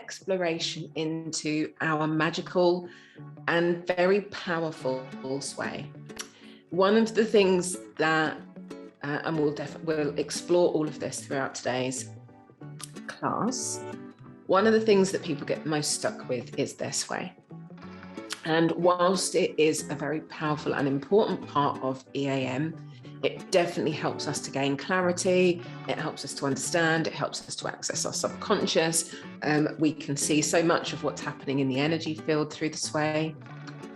exploration into our magical and very powerful sway. One of the things that, and we'll explore all of this throughout today's class, one of the things that people get most stuck with is their sway. And whilst it is a very powerful and important part of EAM, it definitely helps us to gain clarity. It helps us to understand. It helps us to access our subconscious. We can see so much of what's happening in the energy field through the sway.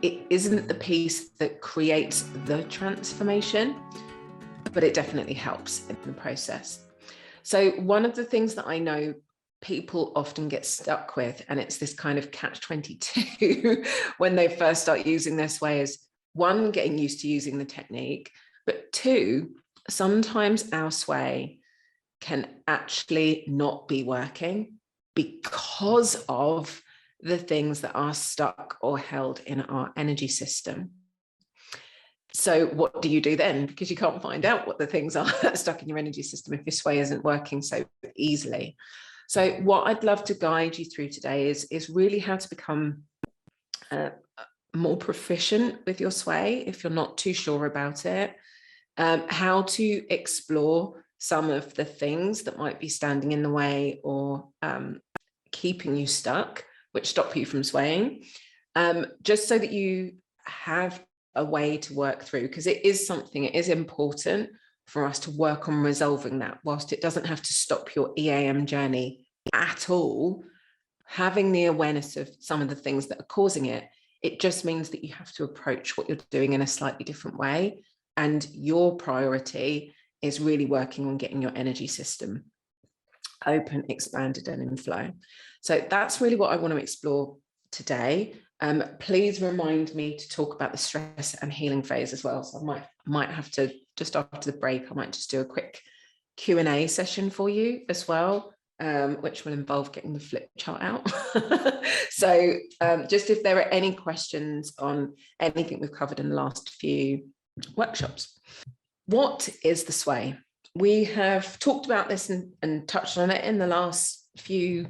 It isn't the piece that creates the transformation, but it definitely helps in the process. So one of the things that I know people often get stuck with, and it's this kind of catch-22 when they first start using their sway, is one, getting used to using the technique, but two, sometimes our sway can actually not be working because of the things that are stuck or held in our energy system. So what do you do then? Because you can't find out what the things are that are stuck in your energy system if your sway isn't working so easily. So what I'd love to guide you through today is really how to become more proficient with your sway if you're not too sure about it, how to explore some of the things that might be standing in the way or keeping you stuck, which stop you from swaying, just so that you have a way to work through, because it is important for us to work on resolving that. Whilst it doesn't have to stop your EAM journey at all, having the awareness of some of the things that are causing it, it just means that you have to approach what you're doing in a slightly different way. And your priority is really working on getting your energy system open, expanded, and in flow. So that's really what I want to explore today. Please remind me to talk about the stress and healing phase as well. So I might have to, just after the break, I might just do a quick Q&A session for you as well, which will involve getting the flip chart out. So just if there are any questions on anything we've covered in the last few workshops. What is the sway? We have talked about this and touched on it in the last few,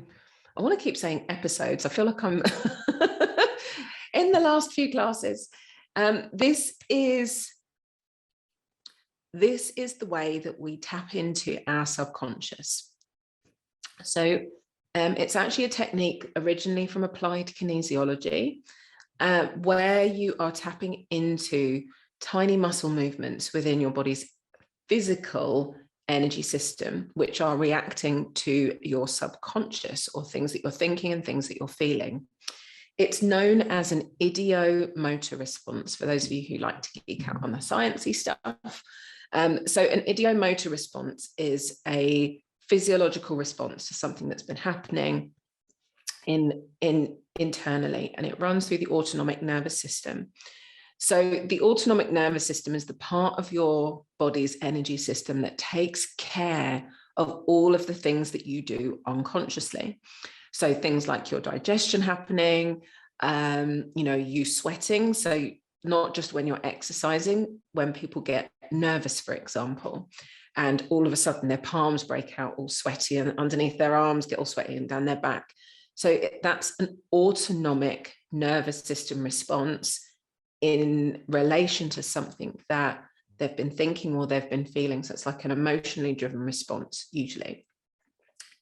I want to keep saying episodes. I feel like I'm in the last few classes. This is the way that we tap into our subconscious. So it's actually a technique originally from applied kinesiology, where you are tapping into tiny muscle movements within your body's physical energy system, which are reacting to your subconscious, or things that you're thinking and things that you're feeling. It's known as an idiomotor response, for those of you who like to geek out on the sciencey stuff. So an idiomotor response is a physiological response to something that's been happening internally, and it runs through the autonomic nervous system. So the autonomic nervous system is the part of your body's energy system that takes care of all of the things that you do unconsciously. So things like your digestion happening, you sweating. So not just when you're exercising, when people get nervous, for example, and all of a sudden their palms break out all sweaty and underneath their arms get all sweaty and down their back. So that's an autonomic nervous system response in relation to something that they've been thinking or they've been feeling. So it's like an emotionally driven response, usually.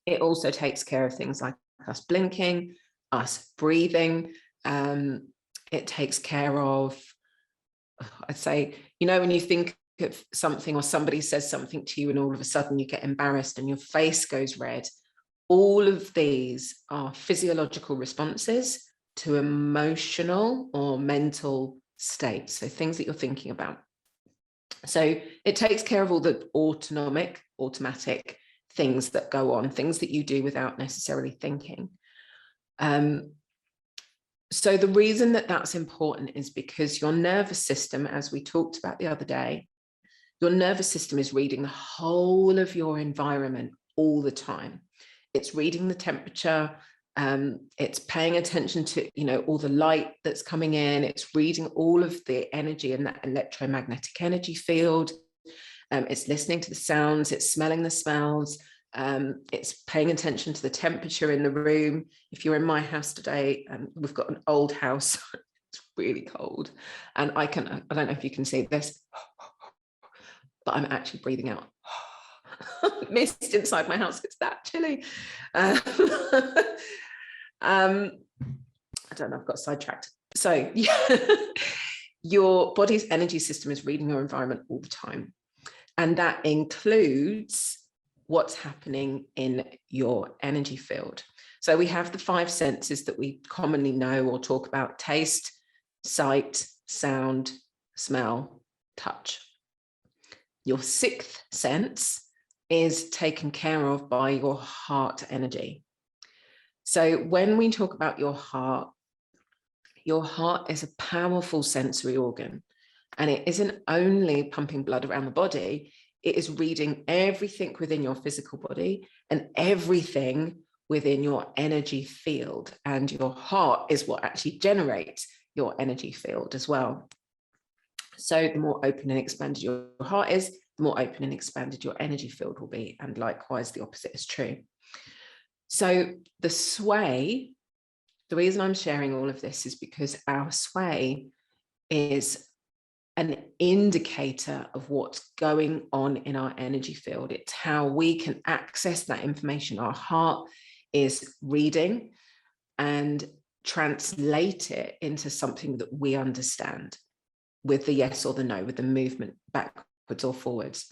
It also takes care of things like us blinking, us breathing. It takes care of, I'd say, when you think of something or somebody says something to you and all of a sudden you get embarrassed and your face goes red. All of these are physiological responses to emotional or mental states, so things that you're thinking about. So it takes care of all the automatic things that go on, things that you do without necessarily thinking. So the reason that that's important is because your nervous system, as we talked about the other day, your nervous system is reading the whole of your environment all the time. It's reading the temperature, it's paying attention to, all the light that's coming in, it's reading all of the energy in that electromagnetic energy field, it's listening to the sounds, it's smelling the smells, It's paying attention to the temperature in the room. If you're in my house today, we've got an old house, it's really cold. And I don't know if you can see this, but I'm actually breathing out. Mist inside my house, it's that chilly. I don't know, I've got sidetracked. So yeah, your body's energy system is reading your environment all the time. And that includes what's happening in your energy field. So we have the 5 senses that we commonly know or talk about: taste, sight, sound, smell, touch. Your 6th sense is taken care of by your heart energy. So when we talk about your heart is a powerful sensory organ, and it isn't only pumping blood around the body, it is reading everything within your physical body and everything within your energy field. And your heart is what actually generates your energy field as well. So the more open and expanded your heart is, the more open and expanded your energy field will be. And likewise, the opposite is true. So the sway, the reason I'm sharing all of this is because our sway is an indicator of what's going on in our energy field. It's how we can access that information. Our heart is reading and translate it into something that we understand with the yes or the no, with the movement backwards or forwards.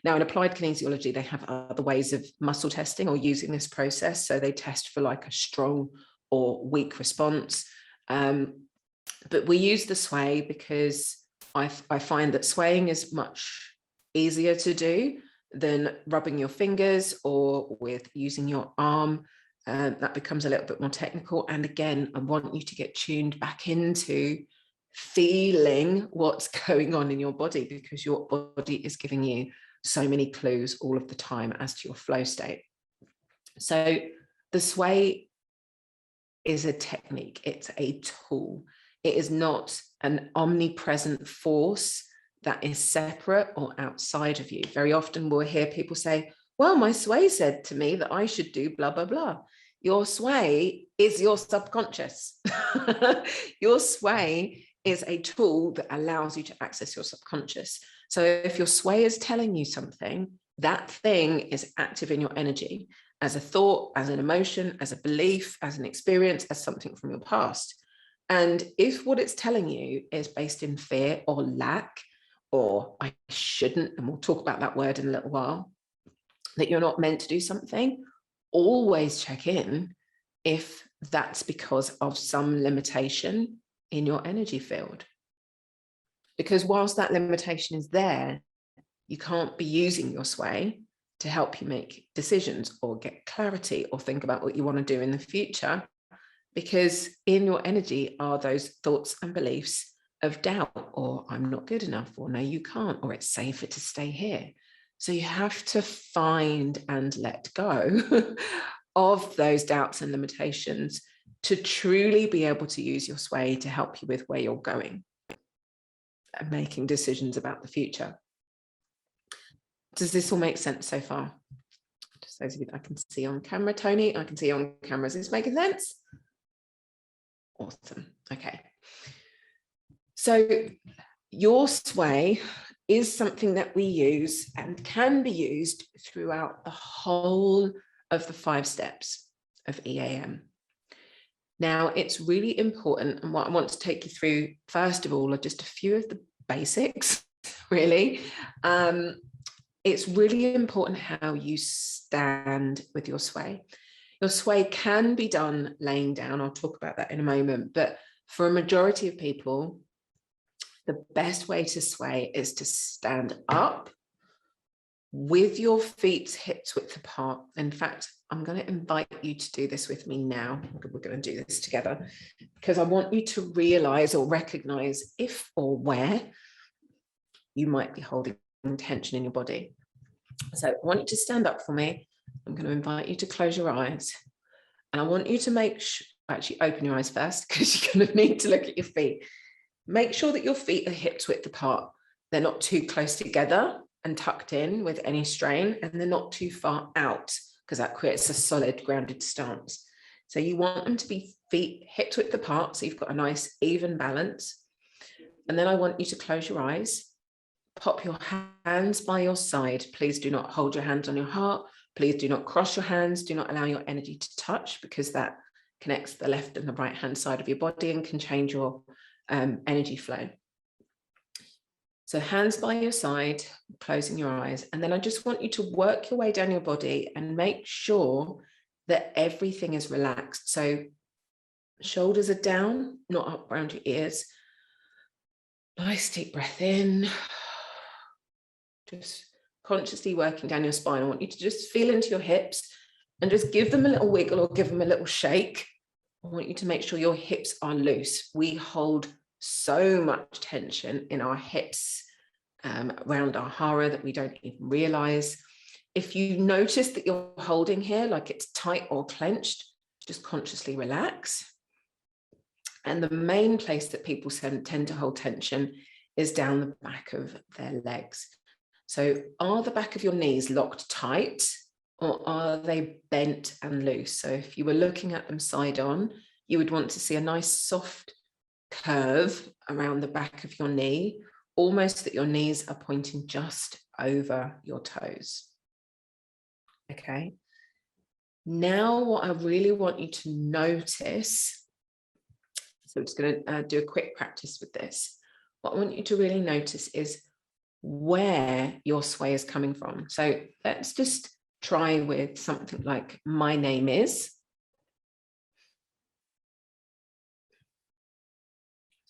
Now, in applied kinesiology, they have other ways of muscle testing or using this process. So they test for like a strong or weak response. But we use the sway because I find that swaying is much easier to do than rubbing your fingers or with using your arm. That becomes a little bit more technical. And again, I want you to get tuned back into feeling what's going on in your body, because your body is giving you so many clues all of the time as to your flow state. So the sway is a technique, it's a tool. It is not an omnipresent force that is separate or outside of you. Very often we'll hear people say, well, my sway said to me that I should do blah, blah, blah. Your sway is your subconscious. Your sway is a tool that allows you to access your subconscious. So if your sway is telling you something, that thing is active in your energy as a thought, as an emotion, as a belief, as an experience, as something from your past. And if what it's telling you is based in fear or lack, or I shouldn't, and we'll talk about that word in a little while, that you're not meant to do something, always check in if that's because of some limitation in your energy field. Because whilst that limitation is there, you can't be using your sway to help you make decisions or get clarity or think about what you want to do in the future, because in your energy are those thoughts and beliefs of doubt, or I'm not good enough, or no, you can't, or it's safer to stay here. So you have to find and let go of those doubts and limitations to truly be able to use your sway to help you with where you're going and making decisions about the future. Does this all make sense so far? Just those of you that I can see on camera, Tony, I can see on camera. Is this making sense? Awesome. Okay. So your sway is something that we use and can be used throughout the whole of the 5 steps of EAM. Now, it's really important, and what I want to take you through, first of all, are just a few of the basics, really. It's really important how you stand with your sway. Your sway can be done laying down. I'll talk about that in a moment. But for a majority of people, the best way to sway is to stand up with your feet hips width apart. In fact, I'm going to invite you to do this with me now. We're going to do this together because I want you to realize or recognize if or where you might be holding tension in your body. So I want you to stand up for me. I'm going to invite you to close your eyes, and I want you to actually open your eyes first, because you're going to need to look at your feet. Make sure that your feet are hips width apart. They're not too close together, and tucked in with any strain, and they're not too far out, because that creates a solid grounded stance. So you want them to be feet hip width apart, so you've got a nice even balance. And then I want you to close your eyes, pop your hands by your side. Please do not hold your hands on your heart. Please do not cross your hands. Do not allow your energy to touch, because that connects the left and the right hand side of your body and can change your energy flow. So hands by your side, closing your eyes. And then I just want you to work your way down your body and make sure that everything is relaxed. So shoulders are down, not up around your ears. Nice deep breath in. Just consciously working down your spine. I want you to just feel into your hips and just give them a little wiggle or give them a little shake. I want you to make sure your hips are loose. We hold so much tension in our hips, around our hara, that we don't even realize. If you notice that you're holding here, like it's tight or clenched, just consciously relax. And the main place that people tend to hold tension is down the back of their legs. So are the back of your knees locked tight, or are they bent and loose? So if you were looking at them side on, you would want to see a nice soft curve around the back of your knee, almost that your knees are pointing just over your toes. Okay. Now what I really want you to notice, so I'm just going to do a quick practice with this. What I want you to really notice is where your sway is coming from. So let's just try with something like my name is.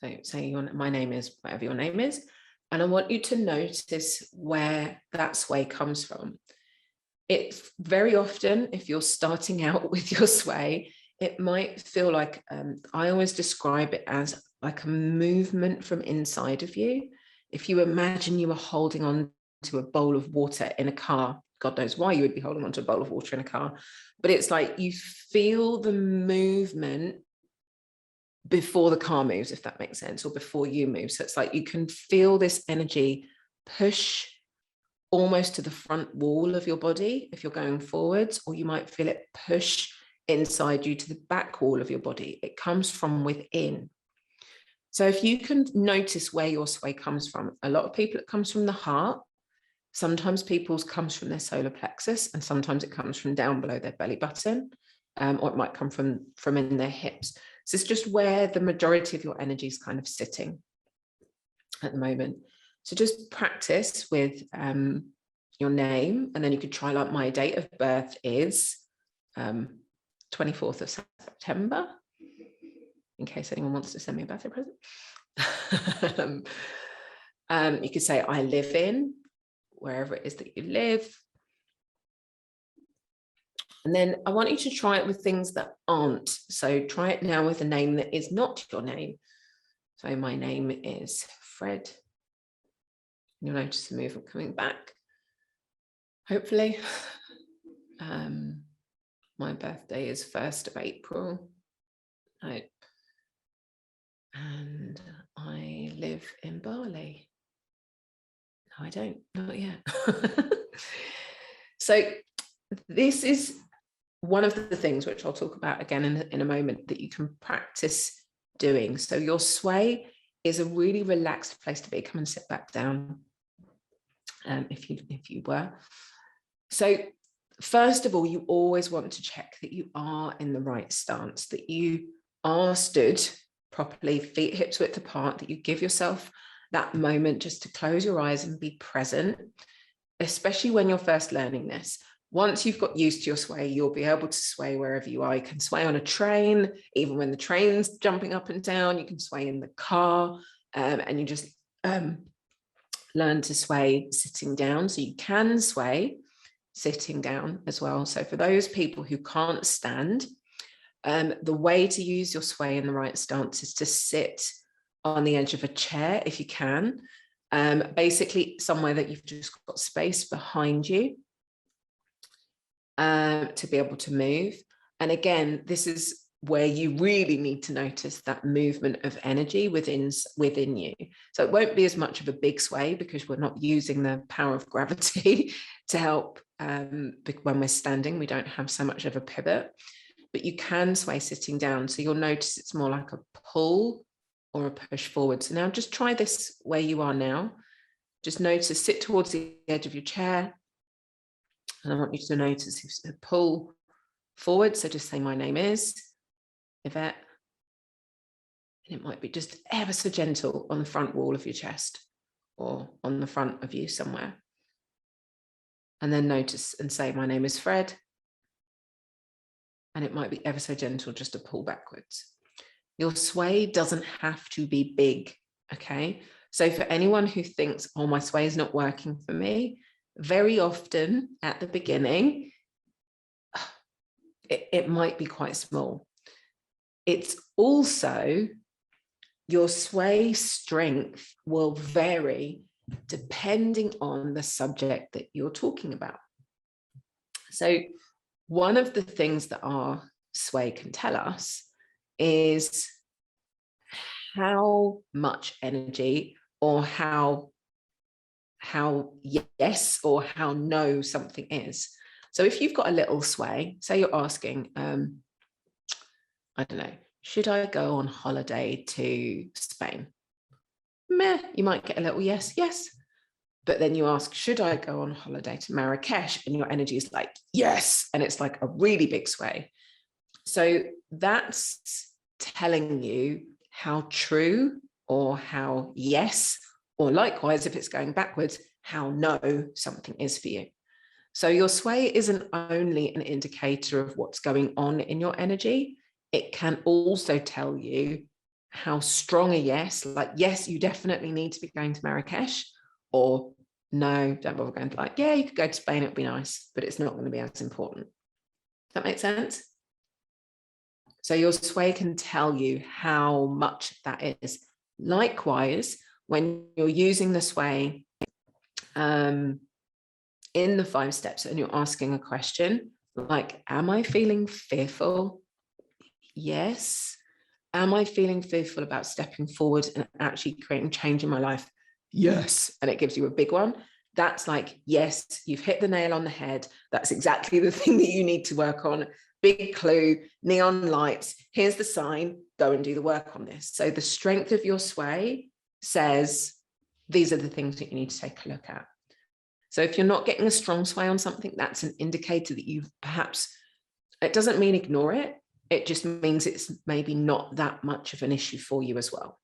So say my name is whatever your name is, and I want you to notice where that sway comes from. It's very often, if you're starting out with your sway, it might feel like, I always describe it as like a movement from inside of you. If you imagine you were holding on to a bowl of water in a car, God knows why you would be holding on to a bowl of water in a car, but it's like you feel the movement before the car moves, if that makes sense, or before you move. So it's like you can feel this energy push almost to the front wall of your body if you're going forwards, or you might feel it push inside you to the back wall of your body. It comes from within. So if you can notice where your sway comes from, a lot of people, it comes from the heart. Sometimes people's comes from their solar plexus, and sometimes it comes from down below their belly button, or it might come from in their hips. So it's just where the majority of your energy is kind of sitting at the moment. So just practice with your name, and then you could try, like, my date of birth is 24th of September, in case anyone wants to send me a birthday present. You could say I live in, wherever it is that you live. And then I want you to try it with things that aren't. So try it now with a name that is not your name. So my name is Fred. You'll notice the movement coming back, hopefully. My birthday is 1st of April. And I live in Bali. No, I don't, not yet. So this is one of the things which I'll talk about again in a moment that you can practice doing. So your sway is a really relaxed place to be. Come and sit back down, if you were. So first of all, you always want to check that you are in the right stance, that you are stood properly, feet hips width apart, that you give yourself that moment just to close your eyes and be present, especially when you're first learning this. Once you've got used to your sway, you'll be able to sway wherever you are. You can sway on a train, even when the train's jumping up and down. You can sway in the car, and you just learn to sway sitting down. So you can sway sitting down as well. So for those people who can't stand, the way to use your sway in the right stance is to sit on the edge of a chair if you can, basically somewhere that you've just got space behind you to be able to move. And again, this is where you really need to notice that movement of energy within you. So it won't be as much of a big sway because we're not using the power of gravity to help. When we're standing, we don't have so much of a pivot, but you can sway sitting down. So you'll notice it's more like a pull or a push forward. So now just try this where you are now. Just notice, sit towards the edge of your chair. And I want you to notice a pull forward. So just say, my name is Yvette. And it might be just ever so gentle on the front wall of your chest or on the front of you somewhere. And then notice and say, my name is Fred. And it might be ever so gentle, just to pull backwards. Your sway doesn't have to be big, okay? So for anyone who thinks, oh, my sway is not working for me, very often at the beginning, it might be quite small. It's also, your sway strength will vary depending on the subject that you're talking about. So one of the things that our sway can tell us is how much energy or how yes or how no something is. So if you've got a little sway, say you're asking, I don't know, should I go on holiday to Spain? Meh, you might get a little yes. But then you ask, should I go on holiday to Marrakesh? And your energy is like, yes. And it's like a really big sway. So that's telling you how true or how yes, or likewise, if it's going backwards, how no something is for you. So your sway isn't only an indicator of what's going on in your energy, it can also tell you how strong a yes, like, yes, you definitely need to be going to Marrakesh, or no, don't bother going. Like, yeah, you could go to Spain, it'd be nice, but it's not going to be as important. Does that make sense? So your sway can tell you how much that is. Likewise, when you're using the sway in the 5 steps and you're asking a question, like, am I feeling fearful? Yes. Am I feeling fearful about stepping forward and actually creating change in my life? Yes. And it gives you a big one. That's like, yes, you've hit the nail on the head. That's exactly the thing that you need to work on. Big clue, neon lights. Here's the sign. Go and do the work on this. So the strength of your sway says, these are the things that you need to take a look at. So if you're not getting a strong sway on something, that's an indicator that you've perhaps, it doesn't mean ignore it. It just means it's maybe not that much of an issue for you as well.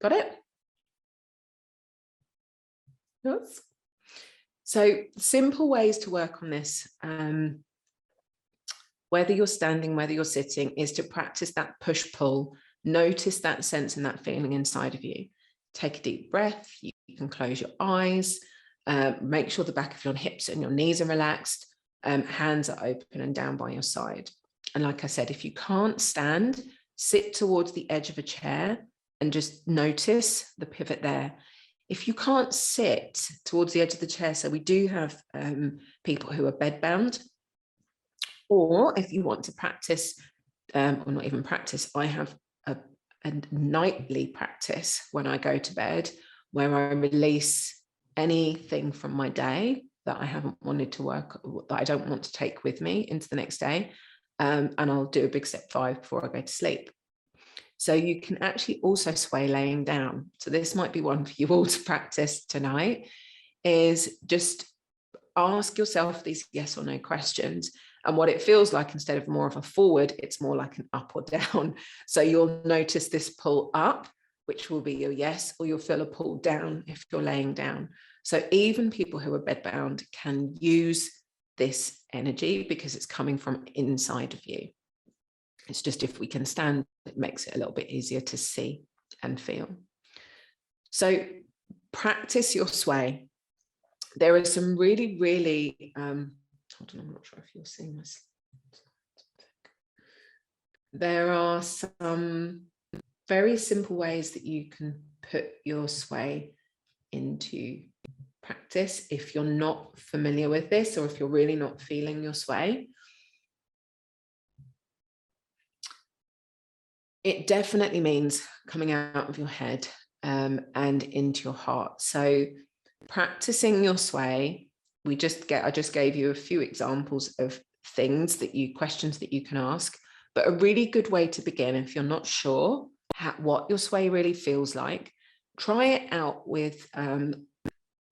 Got it? Yes. So simple ways to work on this, whether you're standing, whether you're sitting, is to practice that push-pull. Notice that sense and that feeling inside of you. Take a deep breath. You can close your eyes. Make sure the back of your hips and your knees are relaxed. Hands are open and down by your side. And like I said, if you can't stand, sit towards the edge of a chair and just notice the pivot there. If you can't sit towards the edge of the chair, so we do have people who are bedbound, or if you want to practice, or not even practice, I have a nightly practice when I go to bed where I release anything from my day that I haven't wanted to work, that I don't want to take with me into the next day. And I'll do a big step 5 before I go to sleep. So you can actually also sway laying down. So this might be one for you all to practice tonight, is just ask yourself these yes or no questions. And what it feels like, instead of more of a forward, it's more like an up or down. So you'll notice this pull up, which will be your yes, or you'll feel a pull down if you're laying down. So even people who are bedbound can use this energy because it's coming from inside of you. It's just, if we can stand, it makes it a little bit easier to see and feel. So practice your sway. There are some really, really, hold on, I'm not sure if you're seeing this. There are some very simple ways that you can put your sway into practice if you're not familiar with this, or if you're really not feeling your sway. It definitely means coming out of your head and into your heart. So practicing your sway, I just gave you a few examples of questions that you can ask, but a really good way to begin, if you're not sure what your sway really feels like, try it out with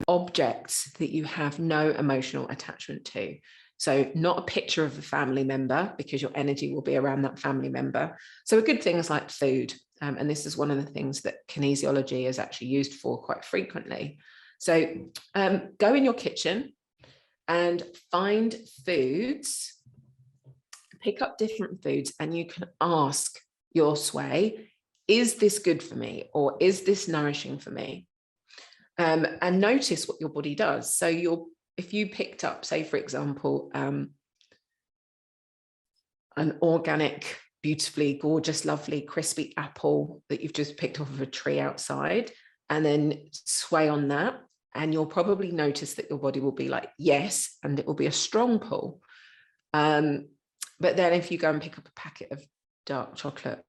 objects that you have no emotional attachment to. So not a picture of a family member, because your energy will be around that family member. So a good thing is like food. And this is one of the things that kinesiology is actually used for quite frequently. So go in your kitchen and find foods, pick up different foods, and you can ask your sway, is this good for me? Or is this nourishing for me? And notice what your body does. So if you picked up, say, for example, an organic, beautifully gorgeous, lovely, crispy apple that you've just picked off of a tree outside, and then sway on that, and you'll probably notice that your body will be like, yes, and it will be a strong pull. But then if you go and pick up a packet of dark chocolate,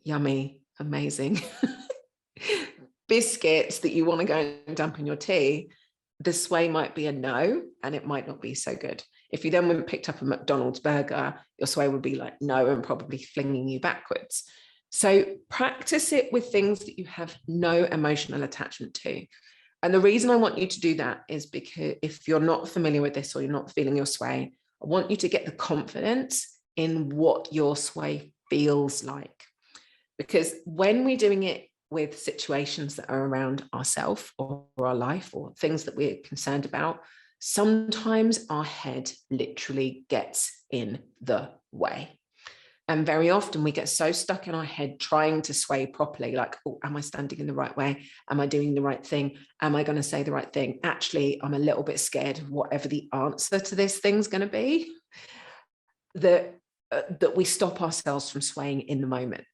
yummy, amazing biscuits that you want to go and dump in your tea, the sway might be a no, and it might not be so good. If you then went and picked up a McDonald's burger, your sway would be like no, and probably flinging you backwards. So practice it with things that you have no emotional attachment to. And the reason I want you to do that is because if you're not familiar with this or you're not feeling your sway, I want you to get the confidence in what your sway feels like. Because when we're doing it with situations that are around ourselves or our life or things that we're concerned about, sometimes our head literally gets in the way. And very often we get so stuck in our head trying to sway properly, like, oh, am I standing in the right way? Am I doing the right thing? Am I going to say the right thing? Actually, I'm a little bit scared of whatever the answer to this thing's going to be, that we stop ourselves from swaying in the moment.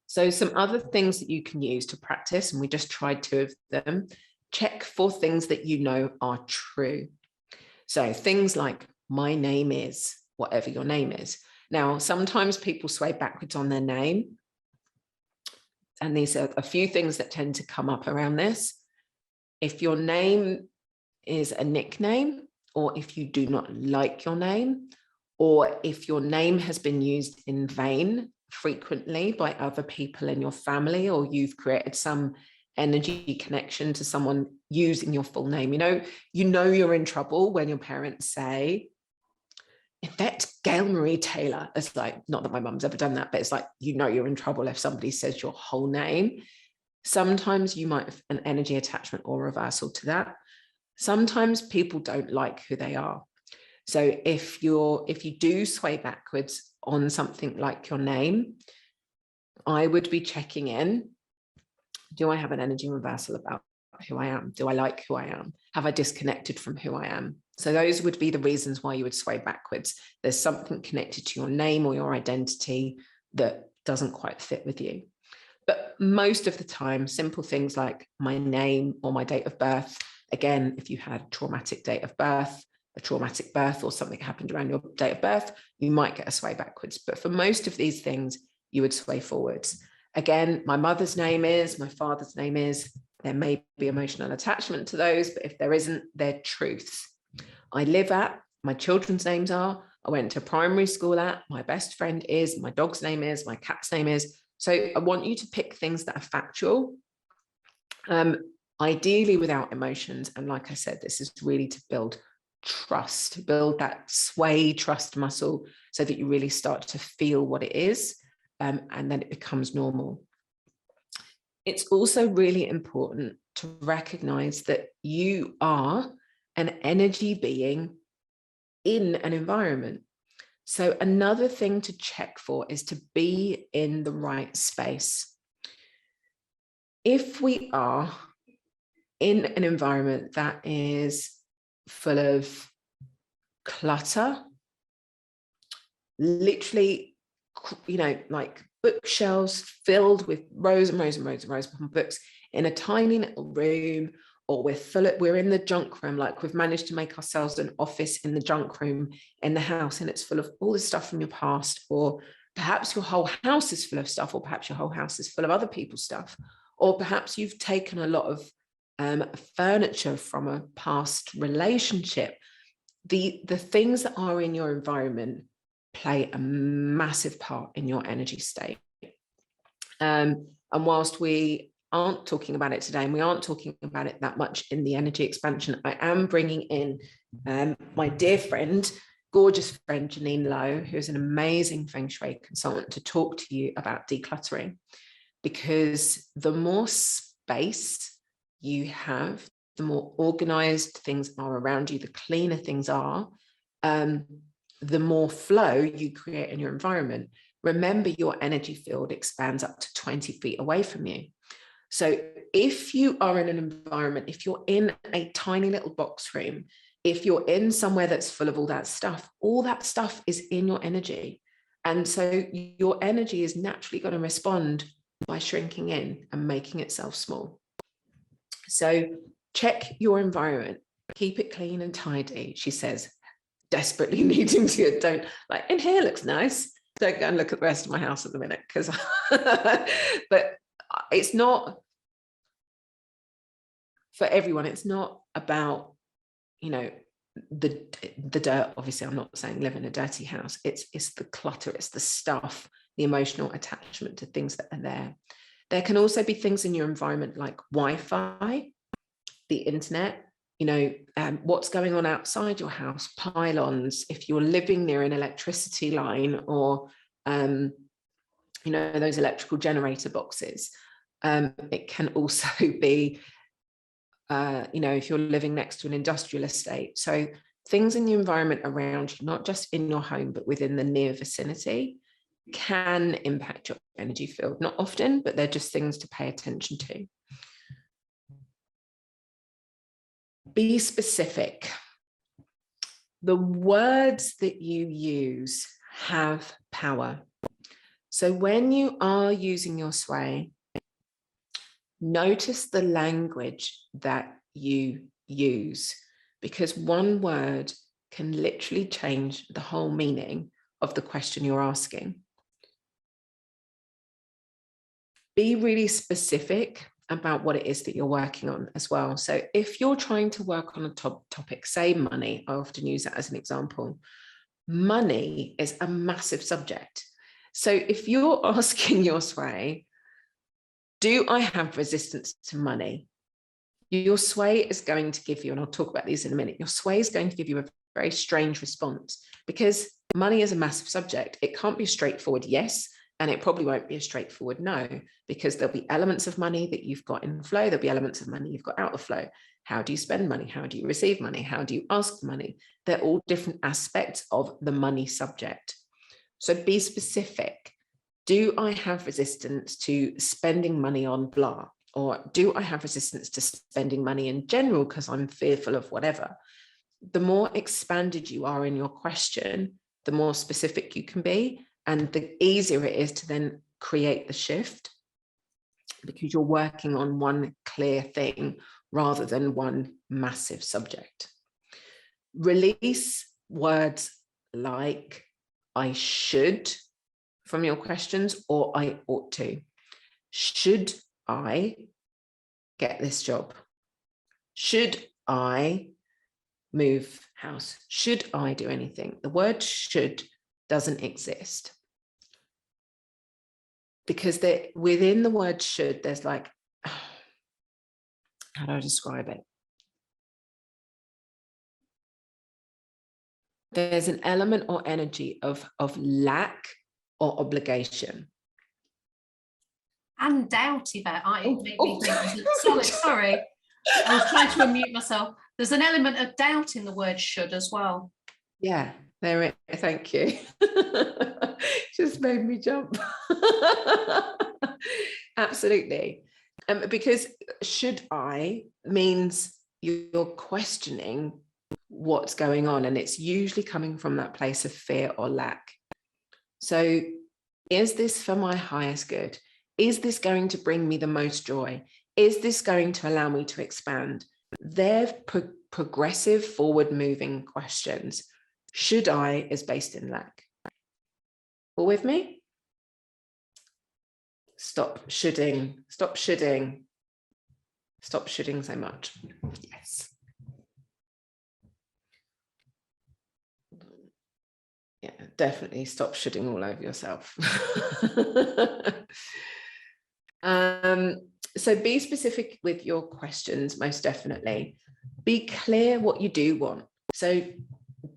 So some other things that you can use to practice, and we just tried 2 of them, check for things that you know are true. So things like, my name is, whatever your name is. Now, sometimes people sway backwards on their name. And these are a few things that tend to come up around this. If your name is a nickname, or if you do not like your name, or if your name has been used in vain frequently by other people in your family, or you've created some energy connection to someone using your full name. You know you're in trouble when your parents say, Yvette Gail Marie Taylor. It's like, not that my mum's ever done that, but it's like, you're in trouble if somebody says your whole name. Sometimes you might have an energy attachment or reversal to that. Sometimes people don't like who they are. So if you do sway backwards on something like your name, I would be checking in. Do I have an energy reversal about who I am? Do I like who I am? Have I disconnected from who I am? So those would be the reasons why you would sway backwards. There's something connected to your name or your identity that doesn't quite fit with you. But most of the time, simple things like my name or my date of birth. Again, if you had a traumatic date of birth, a traumatic birth, or something happened around your date of birth, you might get a sway backwards. But for most of these things, you would sway forwards. Again, my mother's name is, my father's name is, there may be emotional attachment to those, but if there isn't, they're truths. I live at, my children's names are, I went to primary school at, my best friend is, my dog's name is, my cat's name is. So I want you to pick things that are factual, ideally without emotions. And like I said, this is really to build trust, build that sway trust muscle so that you really start to feel what it is, and then it becomes normal. It's also really important to recognize that you are an energy being in an environment. So another thing to check for is to be in the right space. If we are in an environment that is full of clutter, literally, like bookshelves filled with rows and rows and rows and rows of books in a tiny little room, or we're in the junk room, like we've managed to make ourselves an office in the junk room in the house, and it's full of all this stuff from your past, or perhaps your whole house is full of stuff, or perhaps your whole house is full of other people's stuff, or perhaps you've taken a lot of furniture from a past relationship. The things that are in your environment play a massive part in your energy state. And whilst we aren't talking about it today, and we aren't talking about it that much in the energy expansion, I am bringing in my dear friend, gorgeous friend, Janine Lowe, who's an amazing Feng Shui consultant, to talk to you about decluttering. Because the more space you have, the more organized things are around you, the cleaner things are, the more flow you create in your environment. Remember, your energy field expands up to 20 feet away from you. So if you are in an environment, if you're in a tiny little box room, if you're in somewhere that's full of all that stuff is in your energy. And so your energy is naturally going to respond by shrinking in and making itself small. So check your environment, keep it clean and tidy, she says, desperately needing to. Don't, like, in here looks nice. Don't go and look at the rest of my house at the minute, because but it's not for everyone. It's not about, you know, the dirt. Obviously, I'm not saying live in a dirty house. It's the clutter, it's the stuff, the emotional attachment to things that are there. There can also be things in your environment like Wi-Fi, the internet, you know, what's going on outside your house, pylons, if you're living near an electricity line, or, you know, those electrical generator boxes. It can also be, you know, if you're living next to an industrial estate. So things in the environment around you, not just in your home, but within the near vicinity, can impact your energy field. Not often, but they're just things to pay attention to. Be specific. The words that you use have power. So when you are using your sway, notice the language that you use, because one word can literally change the whole meaning of the question you're asking. Be really specific about what it is that you're working on as well. So if you're trying to work on a topic, say money, I often use that as an example. Money is a massive subject. So if you're asking your sway, do I have resistance to money? Your sway is going to give you, and I'll talk about these in a minute, your sway is going to give you a very strange response, because money is a massive subject. It can't be a straightforward yes, and it probably won't be a straightforward no, because there'll be elements of money that you've got in flow, there'll be elements of money you've got out of flow. How do you spend money? How do you receive money? How do you ask for money? They're all different aspects of the money subject. So be specific. Do I have resistance to spending money on blah? Or do I have resistance to spending money in general because I'm fearful of whatever? The more expanded you are in your question, the more specific you can be, and the easier it is to then create the shift, because you're working on one clear thing rather than one massive subject. Release words like I should from your questions, or I ought to. Should I get this job? Should I move house? Should I do anything? The word should doesn't exist, because within the word should, there's like, how do I describe it? There's an element or energy of lack or obligation. And doubt, Yvette. Sorry, I was trying to unmute myself. There's an element of doubt in the word should as well. Yeah, thank you. Just made me jump. Absolutely. Because should I means you're questioning what's going on, and it's usually coming from that place of fear or lack. So is this for my highest good? Is this going to bring me the most joy? Is this going to allow me to expand? They're progressive, forward-moving questions. Should I is based in lack. All with me? Stop shoulding. Stop shoulding. Stop shoulding so much. Yes. Yeah, definitely stop shoulding all over yourself. So be specific with your questions, most definitely. Be clear what you do want. So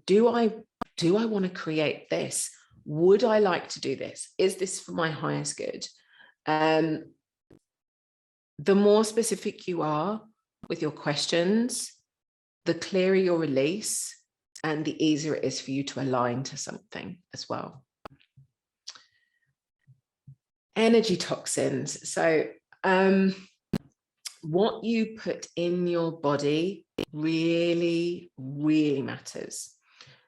do I want to create this? Would I like to do this? Is this for my highest good? The more specific you are with your questions, the clearer your release, and the easier it is for you to align to something as well. Energy toxins. So what you put in your body really, really matters.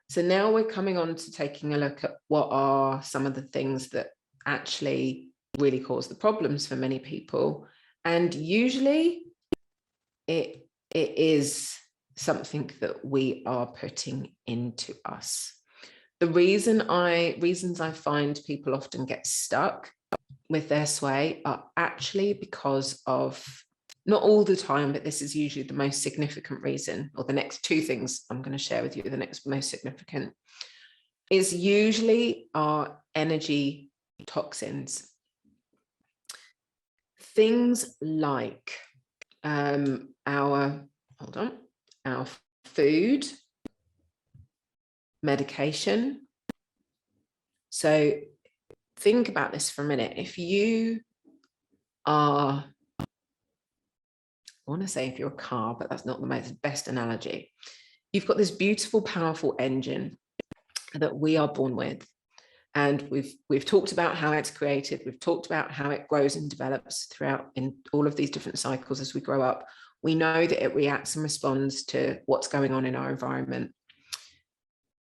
So now we're coming on to taking a look at what are some of the things that actually really cause the problems for many people. And usually it is something that we are putting into us. The reasons I find people often get stuck with their sway are actually because of, not all the time, but this is usually the most significant reason, or the next two things I'm going to share with you, the next most significant, is usually our energy toxins. Things like our food, medication. So think about this for a minute. If you are, I want to say if you're a car, but that's not the best analogy. You've got this beautiful, powerful engine that we are born with. And we've talked about how it's created. We've talked about how it grows and develops throughout in all of these different cycles as we grow up. We know that it reacts and responds to what's going on in our environment.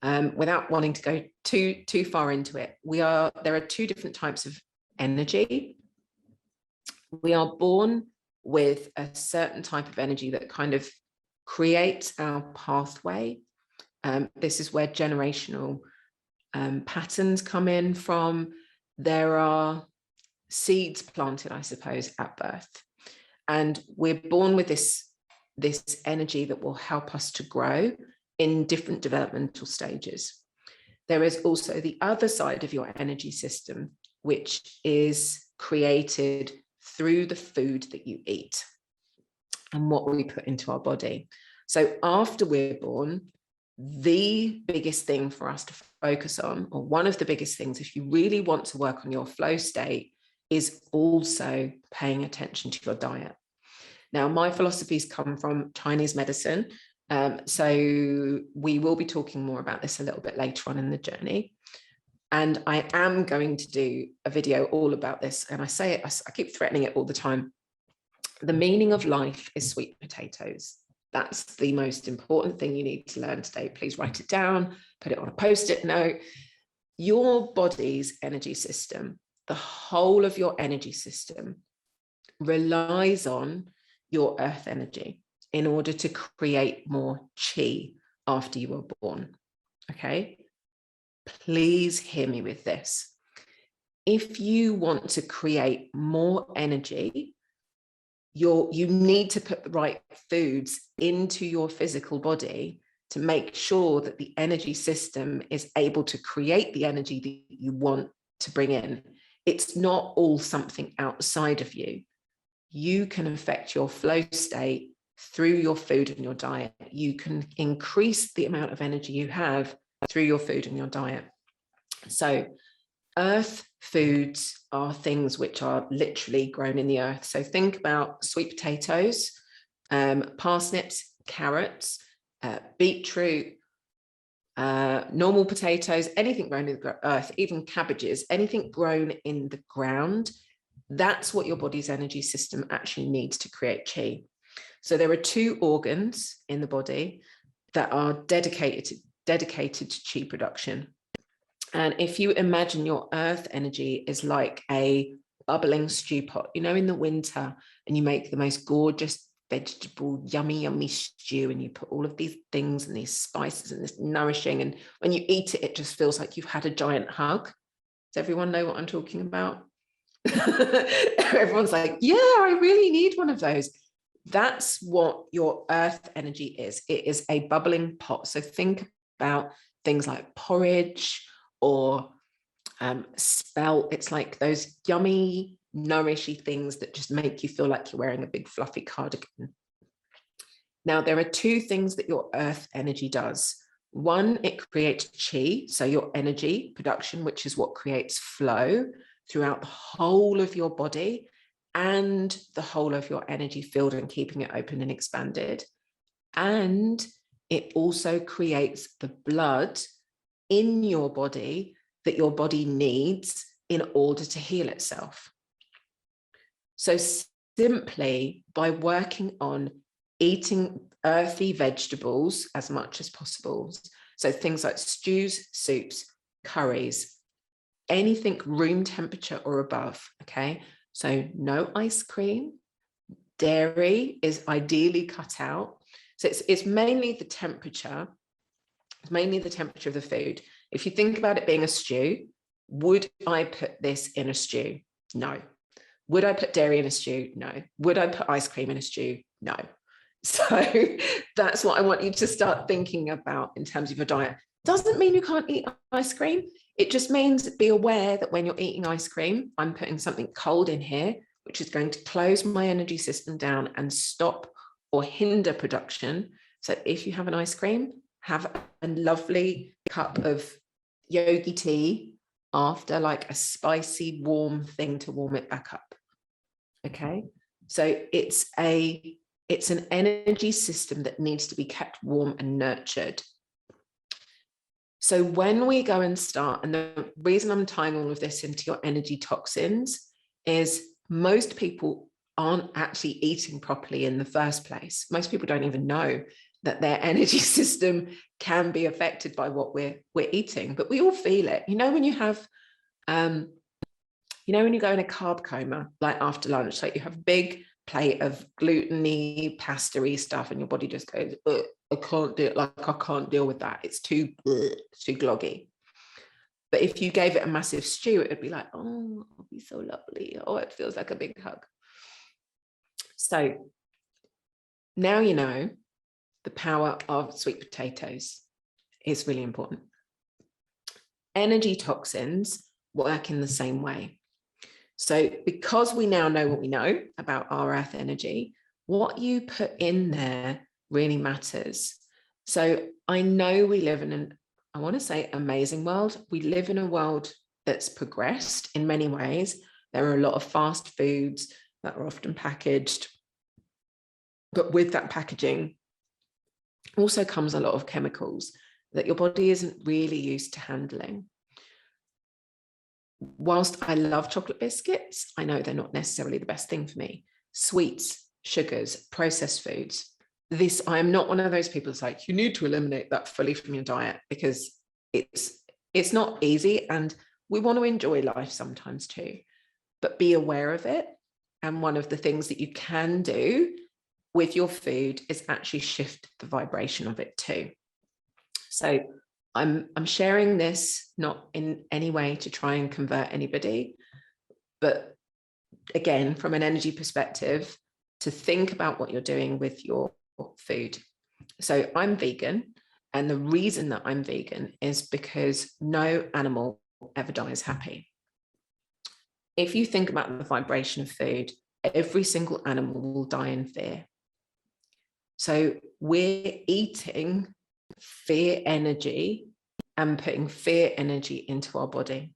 Without wanting to go too far into it, there are two different types of energy. We are born with a certain type of energy that kind of creates our pathway. This is where generational patterns come in from. There are seeds planted, I suppose, at birth. And we're born with this energy that will help us to grow in different developmental stages. There is also the other side of your energy system, which is created through the food that you eat and what we put into our body. So after we're born, the biggest thing for us to focus on, or one of the biggest things, if you really want to work on your flow state, is also paying attention to your diet. Now, my philosophies come from Chinese medicine. So we will be talking more about this a little bit later on in the journey. And I am going to do a video all about this. And I say it, I keep threatening it all the time. The meaning of life is sweet potatoes. That's the most important thing you need to learn today. Please write it down, put it on a post-it note. Your body's energy system, the whole of your energy system, relies on your earth energy in order to create more chi after you were born. Okay? Please hear me with this. If you want to create more energy, you need to put the right foods into your physical body to make sure that the energy system is able to create the energy that you want to bring in. It's not all something outside of you. You can affect your flow state through your food and your diet. You can increase the amount of energy you have through your food and your diet. So earth foods are things which are literally grown in the earth. So think about sweet potatoes, parsnips, carrots, beetroot, normal potatoes, anything grown in the earth, even cabbages, anything grown in the ground. That's what your body's energy system actually needs to create chi. So there are two organs in the body that are dedicated to chi production. And if you imagine your earth energy is like a bubbling stew pot, you know, in the winter, and you make the most gorgeous vegetable, yummy stew, and you put all of these things and these spices and this nourishing, and when you eat it, it just feels like you've had a giant hug. Does everyone know what I'm talking about? Everyone's like, yeah, I really need one of those. That's what your earth energy is. It is a bubbling pot. So think about things like porridge or spelt. It's like those yummy, nourishy things that just make you feel like you're wearing a big fluffy cardigan. Now, there are two things that your earth energy does. One, it creates chi, so your energy production, which is what creates flow throughout the whole of your body and the whole of your energy field and keeping it open and expanded. And it also creates the blood in your body that your body needs in order to heal itself. So simply by working on eating earthy vegetables as much as possible, so things like stews, soups, curries, anything room temperature or above, okay? So no ice cream, dairy is ideally cut out. So it's mainly the temperature, of the food. If you think about it being a stew, would I put this in a stew? No. Would I put dairy in a stew? No. Would I put ice cream in a stew? No. So that's what I want you to start thinking about in terms of your diet. Doesn't mean you can't eat ice cream. It just means be aware that when you're eating ice cream, I'm putting something cold in here, which is going to close my energy system down and stop or hinder production. So if you have an ice cream, have a lovely cup of yogi tea after, like a spicy, warm thing to warm it back up. Okay, so it's an energy system that needs to be kept warm and nurtured. So when we go and start, and the reason I'm tying all of this into your energy toxins is most people aren't actually eating properly in the first place. Most people don't even know that their energy system can be affected by what we're eating, but we all feel it. You know, when you have, when you go in a carb coma, like after lunch, like you have a big plate of gluten-y, pasta-y stuff, and your body just goes, I can't do it. Like, I can't deal with that. It's too gloggy. But if you gave it a massive stew, it would be like, oh, it'll be so lovely. Oh, it feels like a big hug. So now you know the power of sweet potatoes is really important. Energy toxins work in the same way. So because we now know what we know about our earth energy, what you put in there really matters. So I know we live in an, I want to say, amazing world. We live in a world that's progressed in many ways. There are a lot of fast foods that are often packaged, but with that packaging also comes a lot of chemicals that your body isn't really used to handling. Whilst I love chocolate biscuits, I know they're not necessarily the best thing for me. Sweets, sugars, processed foods. This, I am not one of those people that's like, you need to eliminate that fully from your diet, because it's not easy, and we want to enjoy life sometimes too, but be aware of it. And one of the things that you can do with your food is actually shift the vibration of it too. So I'm sharing this not in any way to try and convert anybody, but again, from an energy perspective, to think about what you're doing with your food. So I'm vegan, and the reason that I'm vegan is because no animal ever dies happy. If you think about the vibration of food, every single animal will die in fear. So we're eating fear energy and putting fear energy into our body.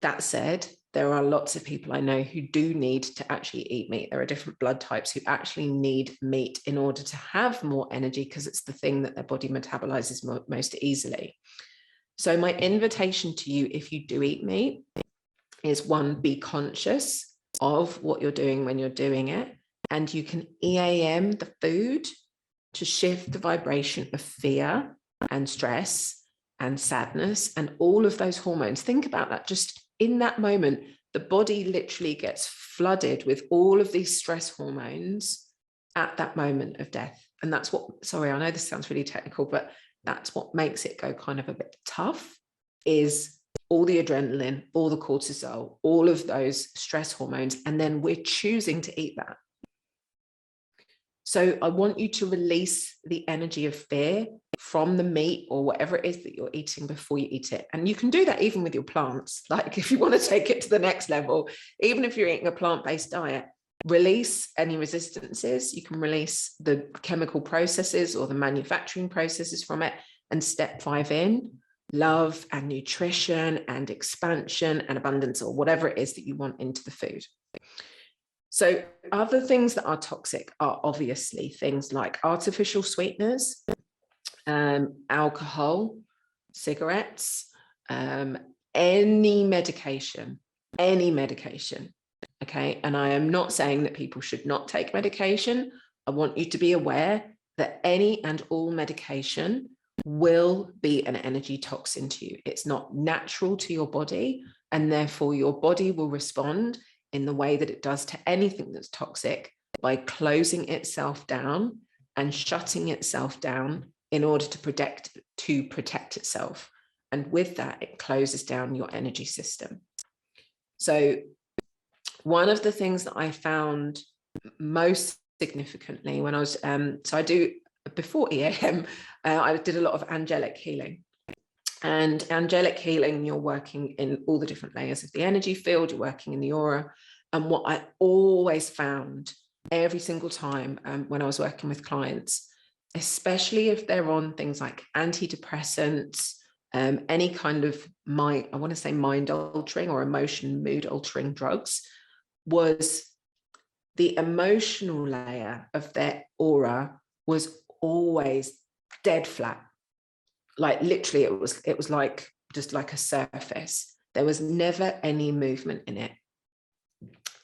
That said, there are lots of people I know who do need to actually eat meat. There are different blood types who actually need meat in order to have more energy, because it's the thing that their body metabolizes most easily. So my invitation to you, if you do eat meat, is one, be conscious of what you're doing when you're doing it. And you can EAM the food to shift the vibration of fear and stress and sadness and all of those hormones. Think about that. Just in that moment, the body literally gets flooded with all of these stress hormones at that moment of death. And that's what, sorry, I know this sounds really technical, but that's what makes it go kind of a bit tough, is all the adrenaline, all the cortisol, all of those stress hormones, and then we're choosing to eat that. So I want you to release the energy of fear from the meat or whatever it is that you're eating before you eat it. And you can do that even with your plants. Like if you want to take it to the next level, even if you're eating a plant-based diet, release any resistances. You can release the chemical processes or the manufacturing processes from it. And step 5 in, love and nutrition and expansion and abundance, or whatever it is that you want into the food. So other things that are toxic are obviously things like artificial sweeteners, alcohol, cigarettes, any medication, okay? And I am not saying that people should not take medication. I want you to be aware that any and all medication will be an energy toxin to you. It's not natural to your body, and therefore your body will respond in the way that it does to anything that's toxic by closing itself down and shutting itself down in order to protect itself. And with that, it closes down your energy system. So one of the things that I found most significantly when I was, so I do, before EAM, I did a lot of angelic healing. And angelic healing, you're working in all the different layers of the energy field, you're working in the aura. And what I always found every single time when I was working with clients, especially if they're on things like antidepressants, any kind of mind altering or mood altering drugs, was the emotional layer of their aura was always dead flat. Like literally it was like just like a surface. There was never any movement in it.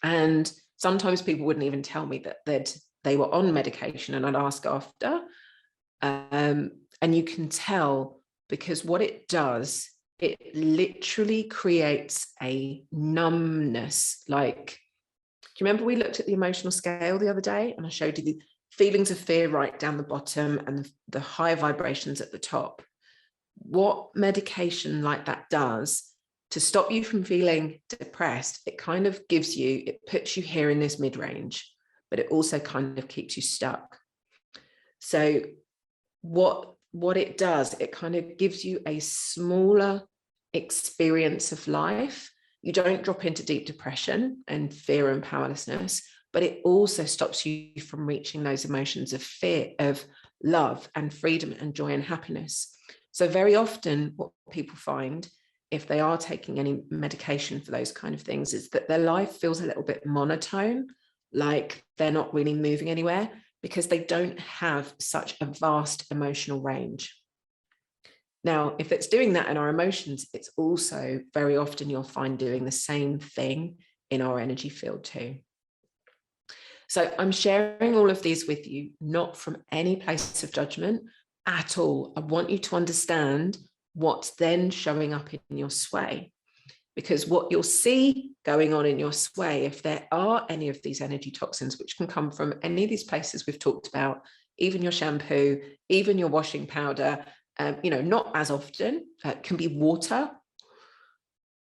And sometimes people wouldn't even tell me that they were on medication, and I'd ask after. And you can tell, because what it does, it literally creates a numbness. Like, do you remember we looked at the emotional scale the other day and I showed you the feelings of fear right down the bottom and the high vibrations at the top? What medication like that does to stop you from feeling depressed, it kind of it puts you here in this mid-range, but it also kind of keeps you stuck. So what it does, it kind of gives you a smaller experience of life. You don't drop into deep depression and fear and powerlessness, but it also stops you from reaching those emotions of fear, of love and freedom and joy and happiness. So very often what people find, if they are taking any medication for those kind of things, is that their life feels a little bit monotone, like they're not really moving anywhere, because they don't have such a vast emotional range. Now, if it's doing that in our emotions, it's also very often you'll find doing the same thing in our energy field too. So I'm sharing all of these with you, not from any place of judgment at all. I want you to understand what's then showing up in your sway, because what you'll see going on in your sway, if there are any of these energy toxins, which can come from any of these places we've talked about, even your shampoo, even your washing powder, not as often, can be water.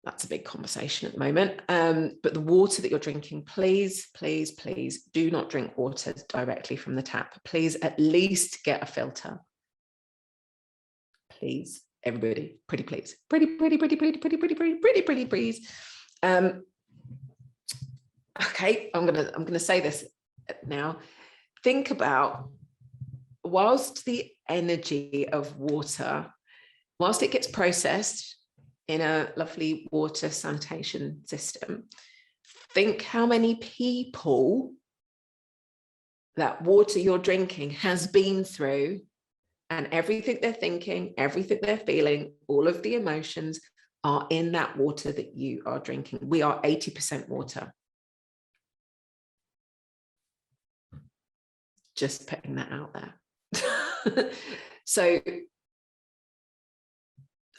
That's a big conversation at the moment. But the water that you're drinking, please, please, please do not drink water directly from the tap. Please at least get a filter. Please, everybody, pretty please. Pretty please. Okay, I'm gonna say this now. Think about, whilst the energy of water, whilst it gets processed in a lovely water sanitation system, think how many people that water you're drinking has been through, and everything they're thinking, everything they're feeling, all of the emotions are in that water that you are drinking. We are 80% water. Just putting that out there. So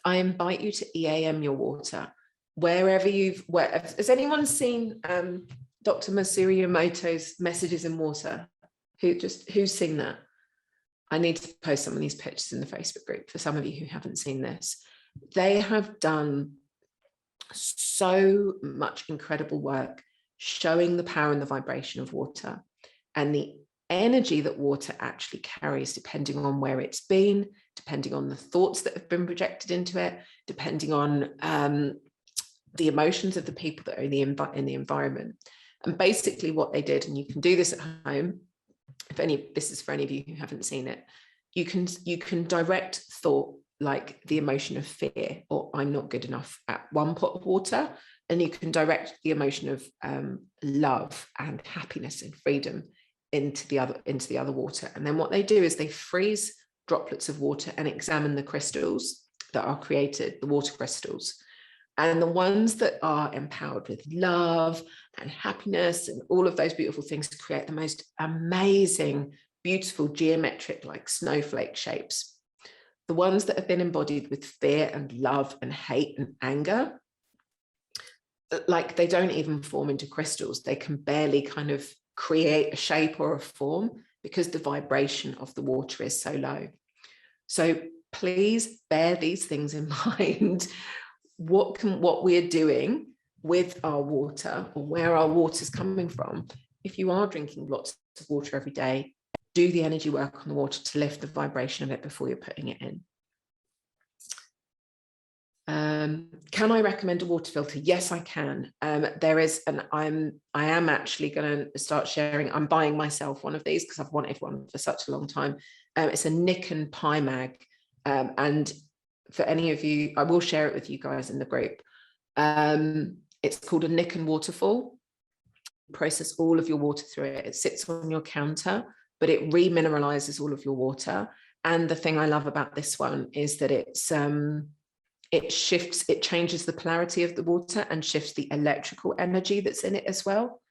I invite you to EAM your water. Has anyone seen Dr. Masaru Emoto's Messages in Water? Who's seen that? I need to post some of these pictures in the Facebook group for some of you who haven't seen this. They have done So much incredible work showing the power and the vibration of water and the energy that water actually carries, depending on where it's been, depending on the thoughts that have been projected into it, depending on the emotions of the people that are in the environment. And basically what they did, and you can do this at home, this is for any of you who haven't seen it, you can direct thought, like the emotion of fear or I'm not good enough, at one pot of water, and you can direct the emotion of love and happiness and freedom into the other water. And then what they do is they freeze droplets of water and examine the crystals that are created, the water crystals. And the ones that are empowered with love and happiness and all of those beautiful things create the most amazing, beautiful geometric, like snowflake shapes. The ones that have been embodied with fear and love and hate and anger, like they don't even form into crystals. They can barely kind of create a shape or a form because the vibration of the water is so low. So please bear these things in mind. What we're doing with our water, or where our water is coming from. If you are drinking lots of water every day, do the energy work on the water to lift the vibration of it before you're putting it in. Can I recommend a water filter? Yes, I can. There is, and I am actually going to start sharing. I'm buying myself one of these because I've wanted one for such a long time. It's a Nikken Pi Mag, and for any of you, I will share it with you guys in the group. It's called a Nikken Waterfall. Process all of your water through it. It sits on your counter, but it remineralizes all of your water. And the thing I love about this one is that it changes the polarity of the water and shifts the electrical energy that's in it as well.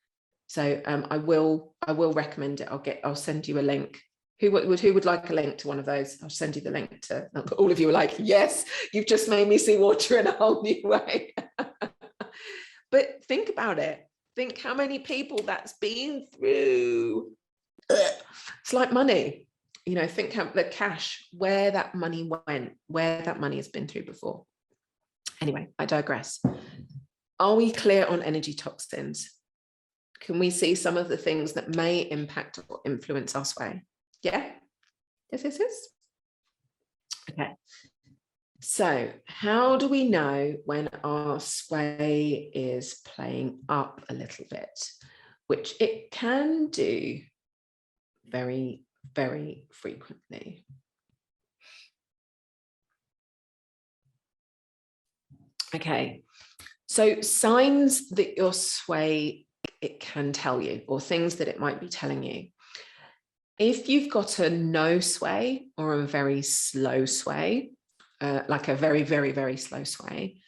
So I will recommend it. I'll send you a link. Who would like a link to one of those? I'll send you the link to. All of you are like, yes, you've just made me see water in a whole new way. But think about it. Think how many people that's been through. It's like money. You know, think how the cash, where that money went, where that money has been through before. Anyway, I digress. Are we clear on energy toxins? Can we see some of the things that may impact or influence our sway? Yeah? Yes. Okay. So how do we know when our sway is playing up a little bit, which it can do very, very frequently? Okay, so signs that your sway, it can tell you, or things that it might be telling you. If you've got a no sway or a very slow sway, like a very, very, very slow sway,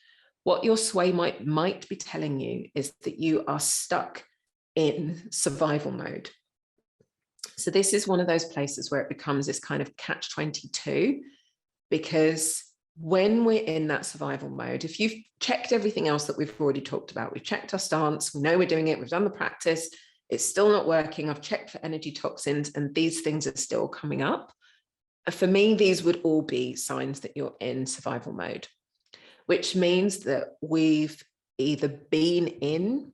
what your sway might be telling you is that you are stuck in survival mode. So this is one of those places where it becomes this kind of catch-22, because when we're in that survival mode, if you've checked everything else that we've already talked about, we've checked our stance, we know we're doing it, we've done the practice, it's still not working, I've checked for energy toxins, and these things are still coming up. For me, these would all be signs that you're in survival mode, which means that we've either been in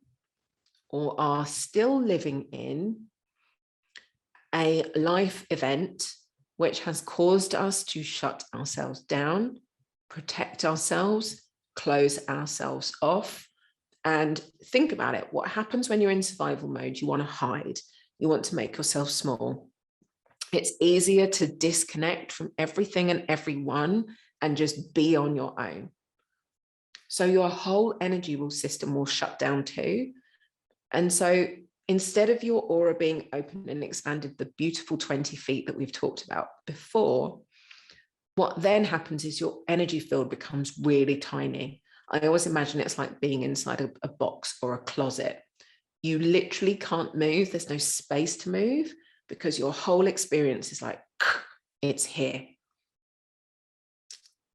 or are still living in a life event which has caused us to shut ourselves down, protect ourselves, close ourselves off. And think about it. What happens when you're in survival mode? You want to hide. You want to make yourself small. It's easier to disconnect from everything and everyone and just be on your own. So your whole energy system will shut down too. And so instead of your aura being open and expanded, the beautiful 20 feet that we've talked about before, what then happens is your energy field becomes really tiny. I always imagine it's like being inside a box or a closet. You literally can't move. There's no space to move because your whole experience is like, it's here.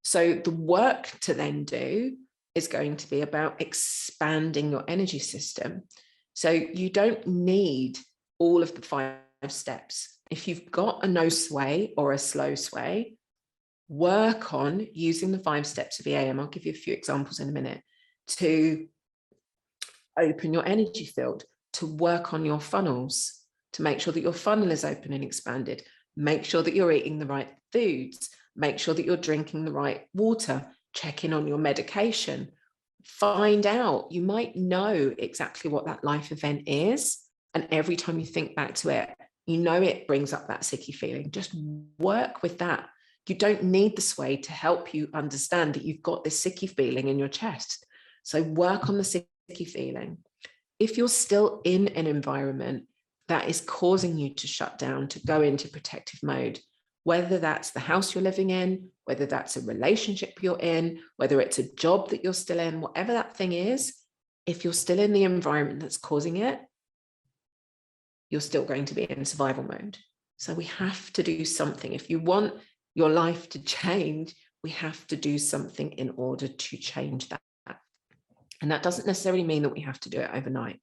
So the work to then do is going to be about expanding your energy system. So you don't need all of the 5 steps. If you've got a no sway or a slow sway, work on using the 5 steps of EAM. I'll give you a few examples in a minute to open your energy field, to work on your funnels, to make sure that your funnel is open and expanded, make sure that you're eating the right foods, make sure that you're drinking the right water, check in on your medication, find out, you might know exactly what that life event is. And every time you think back to it, you know it brings up that sicky feeling. Just work with that. You don't need the sway to help you understand that you've got this sicky feeling in your chest. So work on the sicky feeling. If you're still in an environment that is causing you to shut down, to go into protective mode, whether that's the house you're living in, whether that's a relationship you're in, whether it's a job that you're still in, whatever that thing is, if you're still in the environment that's causing it, you're still going to be in survival mode. So we have to do something. If you want your life to change, we have to do something in order to change that. And that doesn't necessarily mean that we have to do it overnight.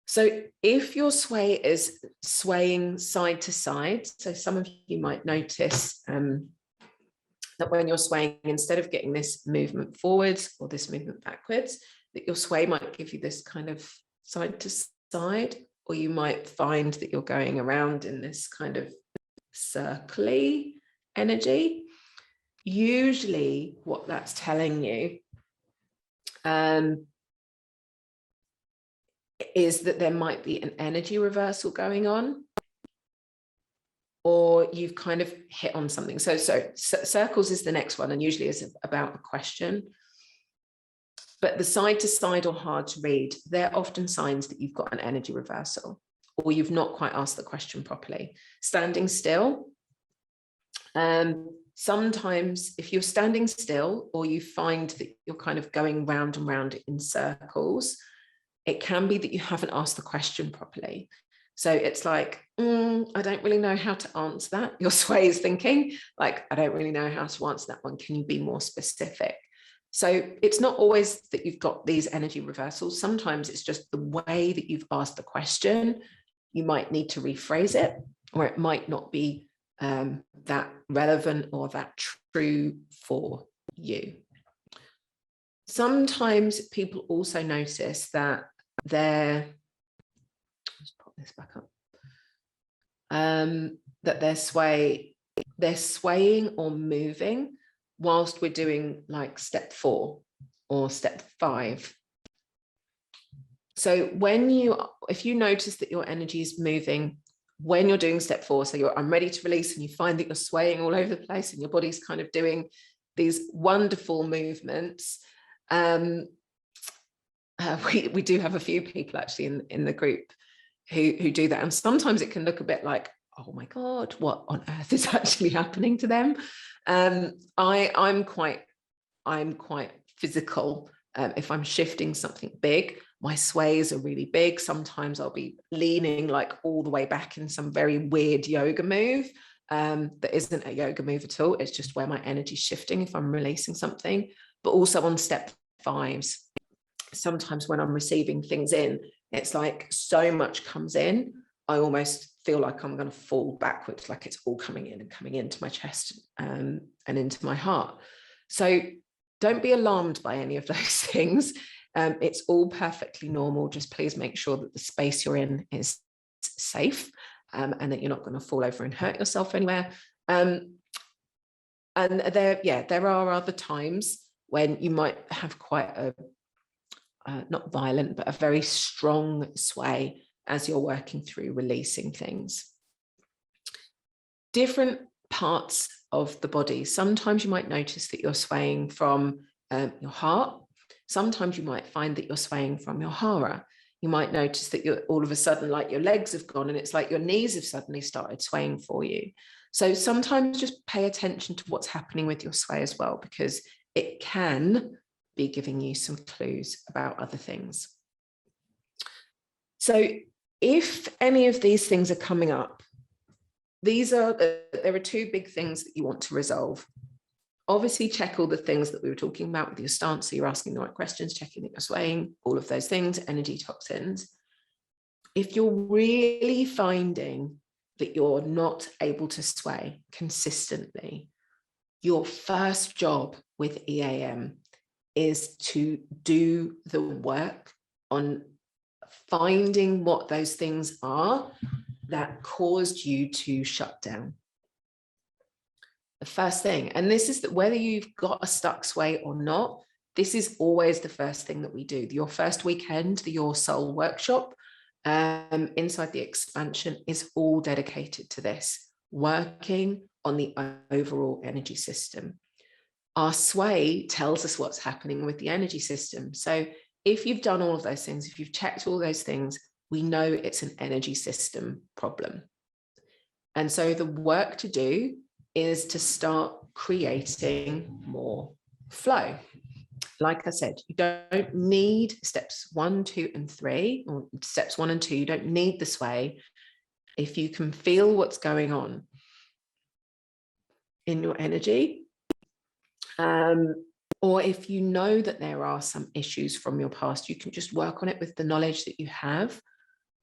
So if your sway is swaying side to side, so some of you might notice that when you're swaying, instead of getting this movement forwards or this movement backwards, that your sway might give you this kind of side to side, or you might find that you're going around in this kind of circly energy. Usually what that's telling you is that there might be an energy reversal going on, or you've kind of hit on something. So circles is the next one, and usually is about a question. But the side to side or hard to read, they're often signs that you've got an energy reversal, or you've not quite asked the question properly. Standing still. Sometimes if you're standing still, or you find that you're kind of going round and round in circles, it can be that you haven't asked the question properly. So it's like, I don't really know how to answer that. Your sway is thinking, like, I don't really know how to answer that one. Can you be more specific? So it's not always that you've got these energy reversals. Sometimes it's just the way that you've asked the question. You might need to rephrase it, or it might not be that relevant or that true for you. Sometimes people also notice that let's put this back up, that they're swaying or moving whilst we're doing like step 4 or step 5. So if you notice that your energy is moving when you're doing step 4, so I'm ready to release, and you find that you're swaying all over the place and your body's kind of doing these wonderful movements. We do have a few people actually in the group who do that, and sometimes it can look a bit like, oh my God, what on earth is actually happening to them? I'm quite physical. If I'm shifting something big, my sways are really big. Sometimes I'll be leaning like all the way back in some very weird yoga move that isn't a yoga move at all. It's just where my energy's shifting if I'm releasing something. But also on step 5s, sometimes when I'm receiving things in, it's like so much comes in, I almost feel like I'm going to fall backwards, like it's all coming in and coming into my chest and into my heart. So don't be alarmed by any of those things. It's all perfectly normal. Just please make sure that the space you're in is safe and that you're not going to fall over and hurt yourself anywhere. And there are other times when you might have quite a not violent, but a very strong sway as you're working through releasing things. Different parts of the body. Sometimes you might notice that you're swaying from your heart. Sometimes you might find that you're swaying from your hara. You might notice that you're all of a sudden, like your legs have gone and it's like your knees have suddenly started swaying for you. So sometimes just pay attention to what's happening with your sway as well, because it can be giving you some clues about other things. So if any of these things are coming up, there are 2 big things that you want to resolve. Obviously, check all the things that we were talking about with your stance. So you're asking the right questions, checking that you're swaying, all of those things, energy toxins. If you're really finding that you're not able to sway consistently, your first job with EAM is to do the work on finding what those things are that caused you to shut down. The first thing, and this is that whether you've got a stuck sway or not, this is always the first thing that we do. Your first weekend, the Your Soul workshop inside the expansion is all dedicated to this, working on the overall energy system. Our sway tells us what's happening with the energy system. So if you've done all of those things, if you've checked all those things, we know it's an energy system problem. And so the work to do is to start creating more flow. Like I said, you don't need steps 1, 2, and 3, or steps 1 and 2. You don't need the sway. If you can feel what's going on in your energy, or if you know that there are some issues from your past, you can just work on it with the knowledge that you have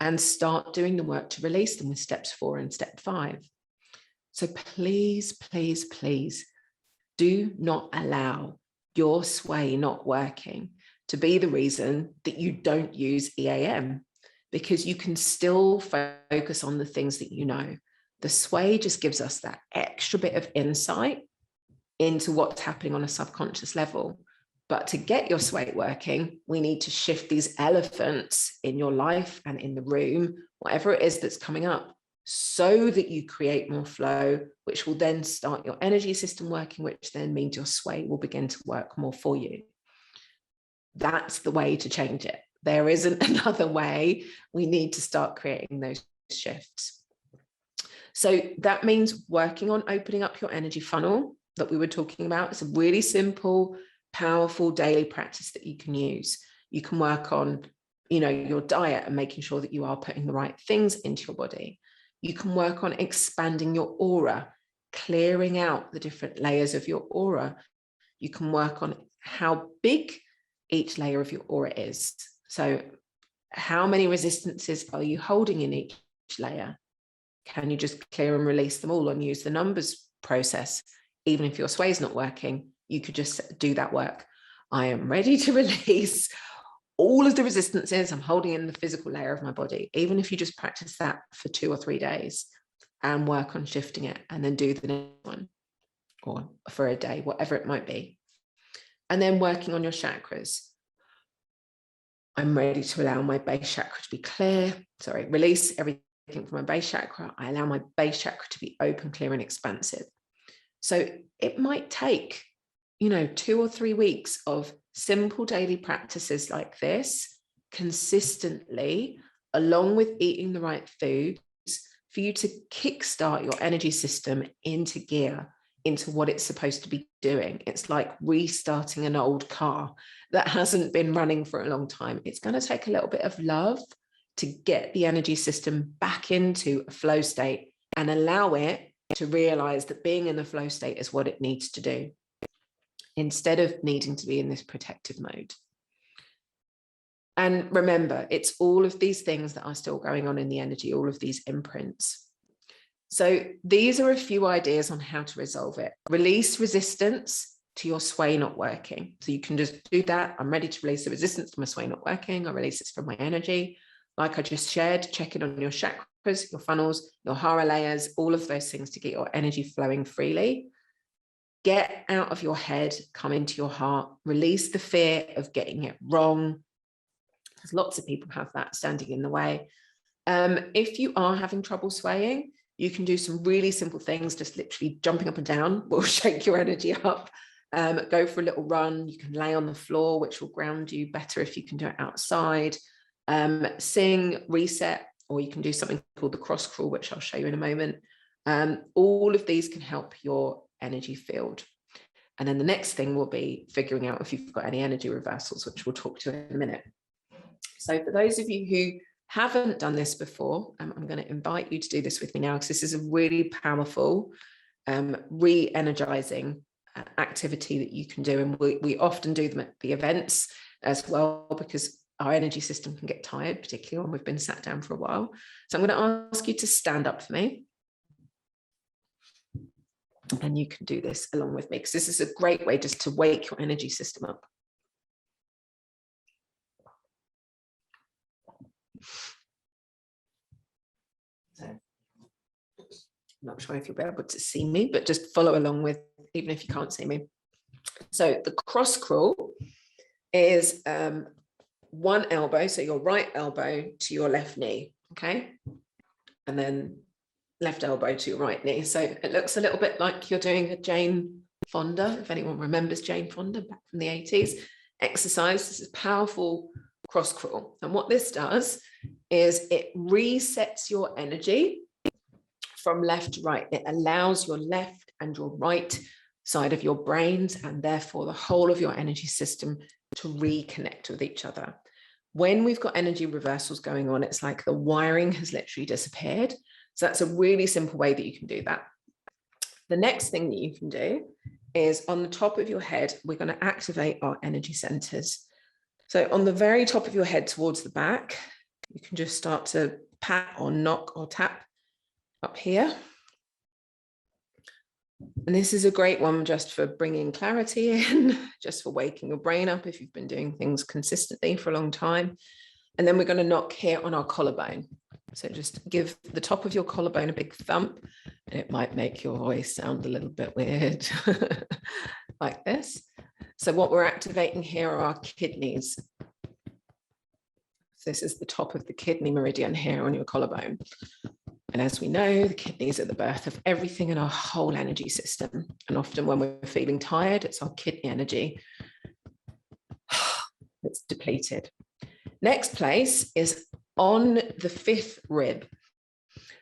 and start doing the work to release them with steps 4 and step 5. So please, please, please do not allow your sway not working to be the reason that you don't use EAM, because you can still focus on the things that you know. The sway just gives us that extra bit of insight into what's happening on a subconscious level. But to get your sway working, we need to shift these elephants in your life and in the room, whatever it is that's coming up, so that you create more flow, which will then start your energy system working, which then means your sway will begin to work more for you. That's the way to change it. There isn't another way. We need to start creating those shifts. So that means working on opening up your energy funnel that we were talking about. It's a really simple, powerful daily practice that you can use. You can work on, your diet and making sure that you are putting the right things into your body. You can work on expanding your aura, clearing out the different layers of your aura. You can work on how big each layer of your aura is. So how many resistances are you holding in each layer? Can you just clear and release them all and use the numbers process? Even if your sway is not working, you could just do that work. I am ready to release all of the resistances I'm holding in the physical layer of my body. Even if you just practice that for 2 or 3 days and work on shifting it, and then do the next one, or for a day, whatever it might be. And then working on your chakras. I'm ready to allow my base chakra to be clear. Release everything from my base chakra. I allow my base chakra to be open, clear, and expansive. So it might take, 2 or 3 weeks of simple daily practices like this consistently, along with eating the right foods, for you to kickstart your energy system into gear, into what it's supposed to be doing. It's like restarting an old car that hasn't been running for a long time. It's going to take a little bit of love to get the energy system back into a flow state and allow it to realize that being in the flow state is what it needs to do, instead of needing to be in this protective mode. And remember, it's all of these things that are still going on in the energy, all of these imprints. So these are a few ideas on how to resolve it. Release resistance to your sway not working. So you can just do that. I'm ready to release the resistance to my sway not working. I release it from my energy. Like I just shared, check in on your chakras, your funnels, your hara layers, all of those things to get your energy flowing freely. Get out of your head, come into your heart, release the fear of getting it wrong, because lots of people have that standing in the way. If you are having trouble swaying, you can do some really simple things, just literally jumping up and down will shake your energy up. Go for a little run. You can lay on the floor, which will ground you better if you can do it outside. Sing, reset, or you can do something called the cross crawl, which I'll show you in a moment. All of these can help your energy field. And then the next thing will be figuring out if you've got any energy reversals, which we'll talk to in a minute. So for those of you who haven't done this before, I'm going to invite you to do this with me now, because this is a really powerful, re-energizing activity that you can do. And we often do them at the events as well, because our energy system can get tired, particularly when we've been sat down for a while. So I'm going to ask you to stand up for me. And you can do this along with me, because this is a great way just to wake your energy system up. So, I'm not sure if you'll be able to see me, but just follow along with, even if you can't see me. So the cross crawl is one elbow, so your right elbow to your left knee, okay? And then left elbow to your right knee. So it looks a little bit like you're doing a Jane Fonda, if anyone remembers Jane Fonda back from the 80s. Exercise. This is powerful cross crawl. And what this does is it resets your energy from left to right. It allows your left and your right side of your brains, and therefore the whole of your energy system, to reconnect with each other. When we've got energy reversals going on, it's like the wiring has literally disappeared. So that's a really simple way that you can do that. The next thing that you can do is on the top of your head, we're going to activate our energy centers. So on the very top of your head towards the back, you can just start to pat or knock or tap up here. And this is a great one just for bringing clarity in, just for waking your brain up if you've been doing things consistently for a long time. And then we're going to knock here on our collarbone. So just give the top of your collarbone a big thump, and it might make your voice sound a little bit weird, like this. So what we're activating here are our kidneys. So this is the top of the kidney meridian here on your collarbone. And as we know, the kidneys are the birth of everything in our whole energy system. And often when we're feeling tired, it's our kidney energy that's depleted. Next place is on the fifth rib.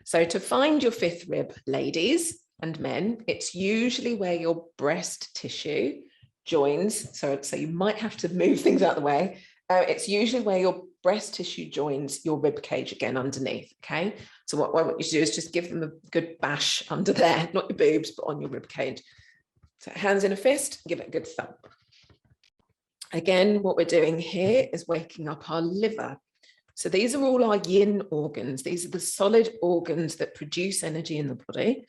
So to find your fifth rib, ladies and men, it's usually where your breast tissue joins. So you might have to move things out of the way. It's usually where your breast tissue joins your rib cage again underneath, okay? So what I want you to do is just give them a good bash under there, not your boobs, but on your rib cage. So hands in a fist, give it a good thump. Again, what we're doing here is waking up our liver. So these are all our yin organs. These are the solid organs that produce energy in the body.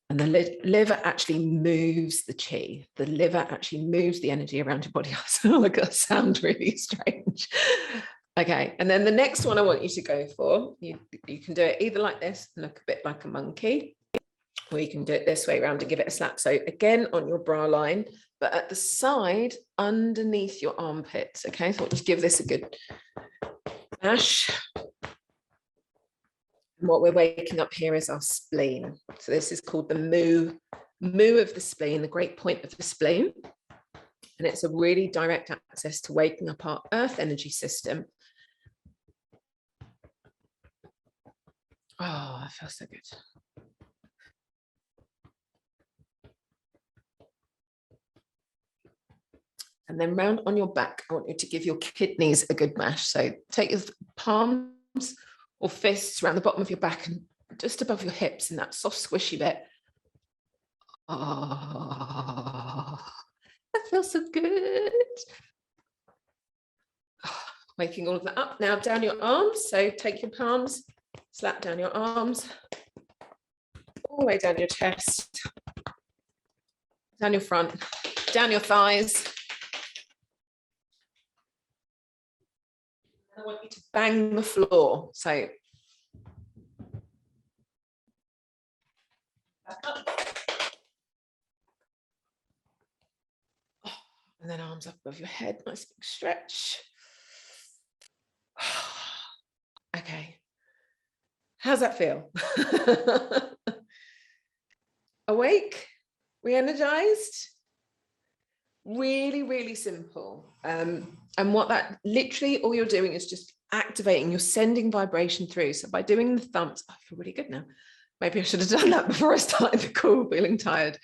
And the liver actually moves the chi. The liver actually moves the energy around your body. I sound like I sound really strange. Okay, and then the next one I want you to go for, you can do it either like this, look a bit like a monkey, or you can do it this way around and give it a slap. So again, on your bra line, but at the side, underneath your armpits. Okay, so I'll just give this a good mash. And what we're waking up here is our spleen. So this is called the moo of the spleen, the great point of the spleen. And it's a really direct access to waking up our earth energy system. Oh, that feels so good. And then round on your back, I want you to give your kidneys a good mash. So take your palms or fists around the bottom of your back and just above your hips in that soft squishy bit. Oh, that feels so good. Waking all of that up. Now down your arms. So take your palms, slap down your arms, all the way down your chest, down your front, down your thighs. I want you to bang the floor. So and then arms up above your head, nice big stretch. Okay, how's that feel? Awake, re-energized? Really, really simple. And what that literally all you're doing is just activating, you're sending vibration through. So by doing the thumps, I feel really good now. Maybe I should have done that before I started the call, feeling tired.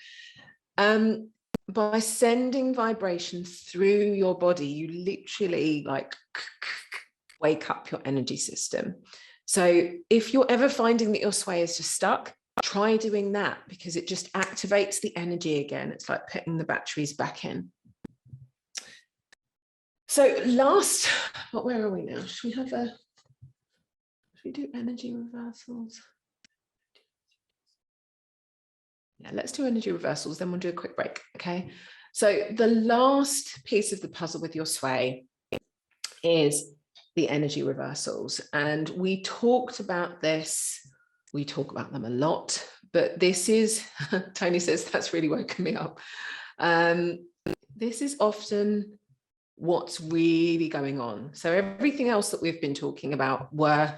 By sending vibration through your body, you literally like wake up your energy system. So if you're ever finding that your sway is just stuck, try doing that because it just activates the energy again. It's like putting the batteries back in. So last, where are we now? Should we do energy reversals? Yeah, let's do energy reversals, then we'll do a quick break, okay? So the last piece of the puzzle with your sway is the energy reversals. And we talked about this, we talk about them a lot, but this is, Tony says, that's really woken me up. This is often what's really going on. So everything else that we've been talking about were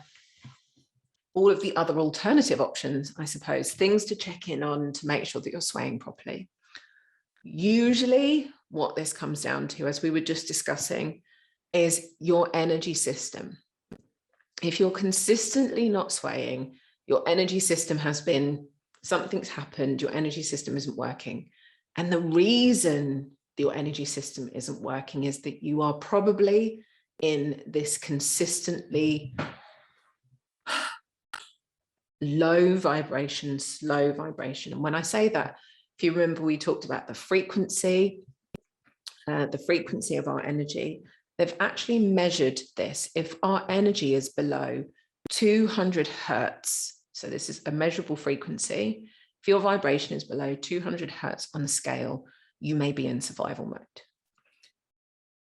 all of the other alternative options, I suppose, things to check in on to make sure that you're swaying properly. Usually what this comes down to, as we were just discussing, is your energy system. If you're consistently not swaying, your energy system has been, something's happened, your energy system isn't working. And the reason your energy system isn't working is that you are probably in this consistently low vibration, slow vibration. And when I say that, if you remember, we talked about the frequency of our energy. They've actually measured this. If our energy is below 200 hertz, so this is a measurable frequency, if your vibration is below 200 hertz on the scale, you may be in survival mode.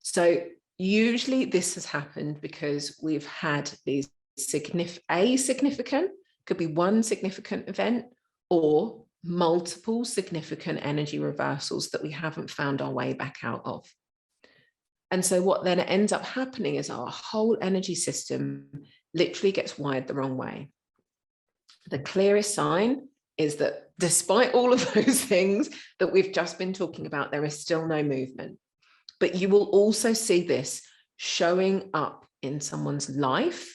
So usually this has happened because we've had these significant, could be one significant event or multiple significant energy reversals that we haven't found our way back out of. And so what then ends up happening is our whole energy system literally gets wired the wrong way. The clearest sign is that despite all of those things that we've just been talking about, there is still no movement. But you will also see this showing up in someone's life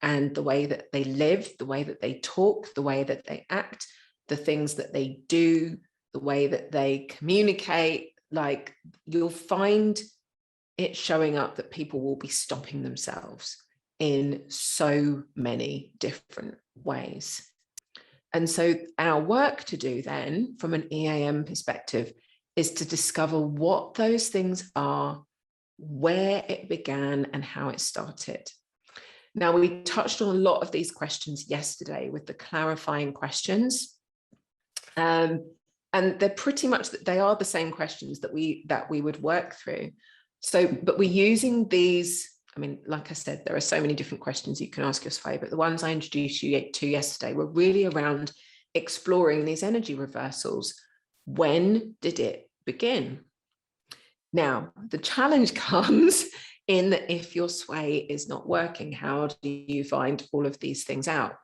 and the way that they live, the way that they talk, the way that they act, the things that they do, the way that they communicate. Like, you'll find it showing up that people will be stopping themselves in so many different ways. And so our work to do then, from an EAM perspective, is to discover what those things are, where it began, and how it started. Now, we touched on a lot of these questions yesterday with the clarifying questions. And they're pretty much, they are the same questions that we would work through. So, but we're using these, I mean, like I said, there are so many different questions you can ask your sway, but the ones I introduced you to yesterday were really around exploring these energy reversals. When did it begin? Now, the challenge comes in that if your sway is not working, how do you find all of these things out?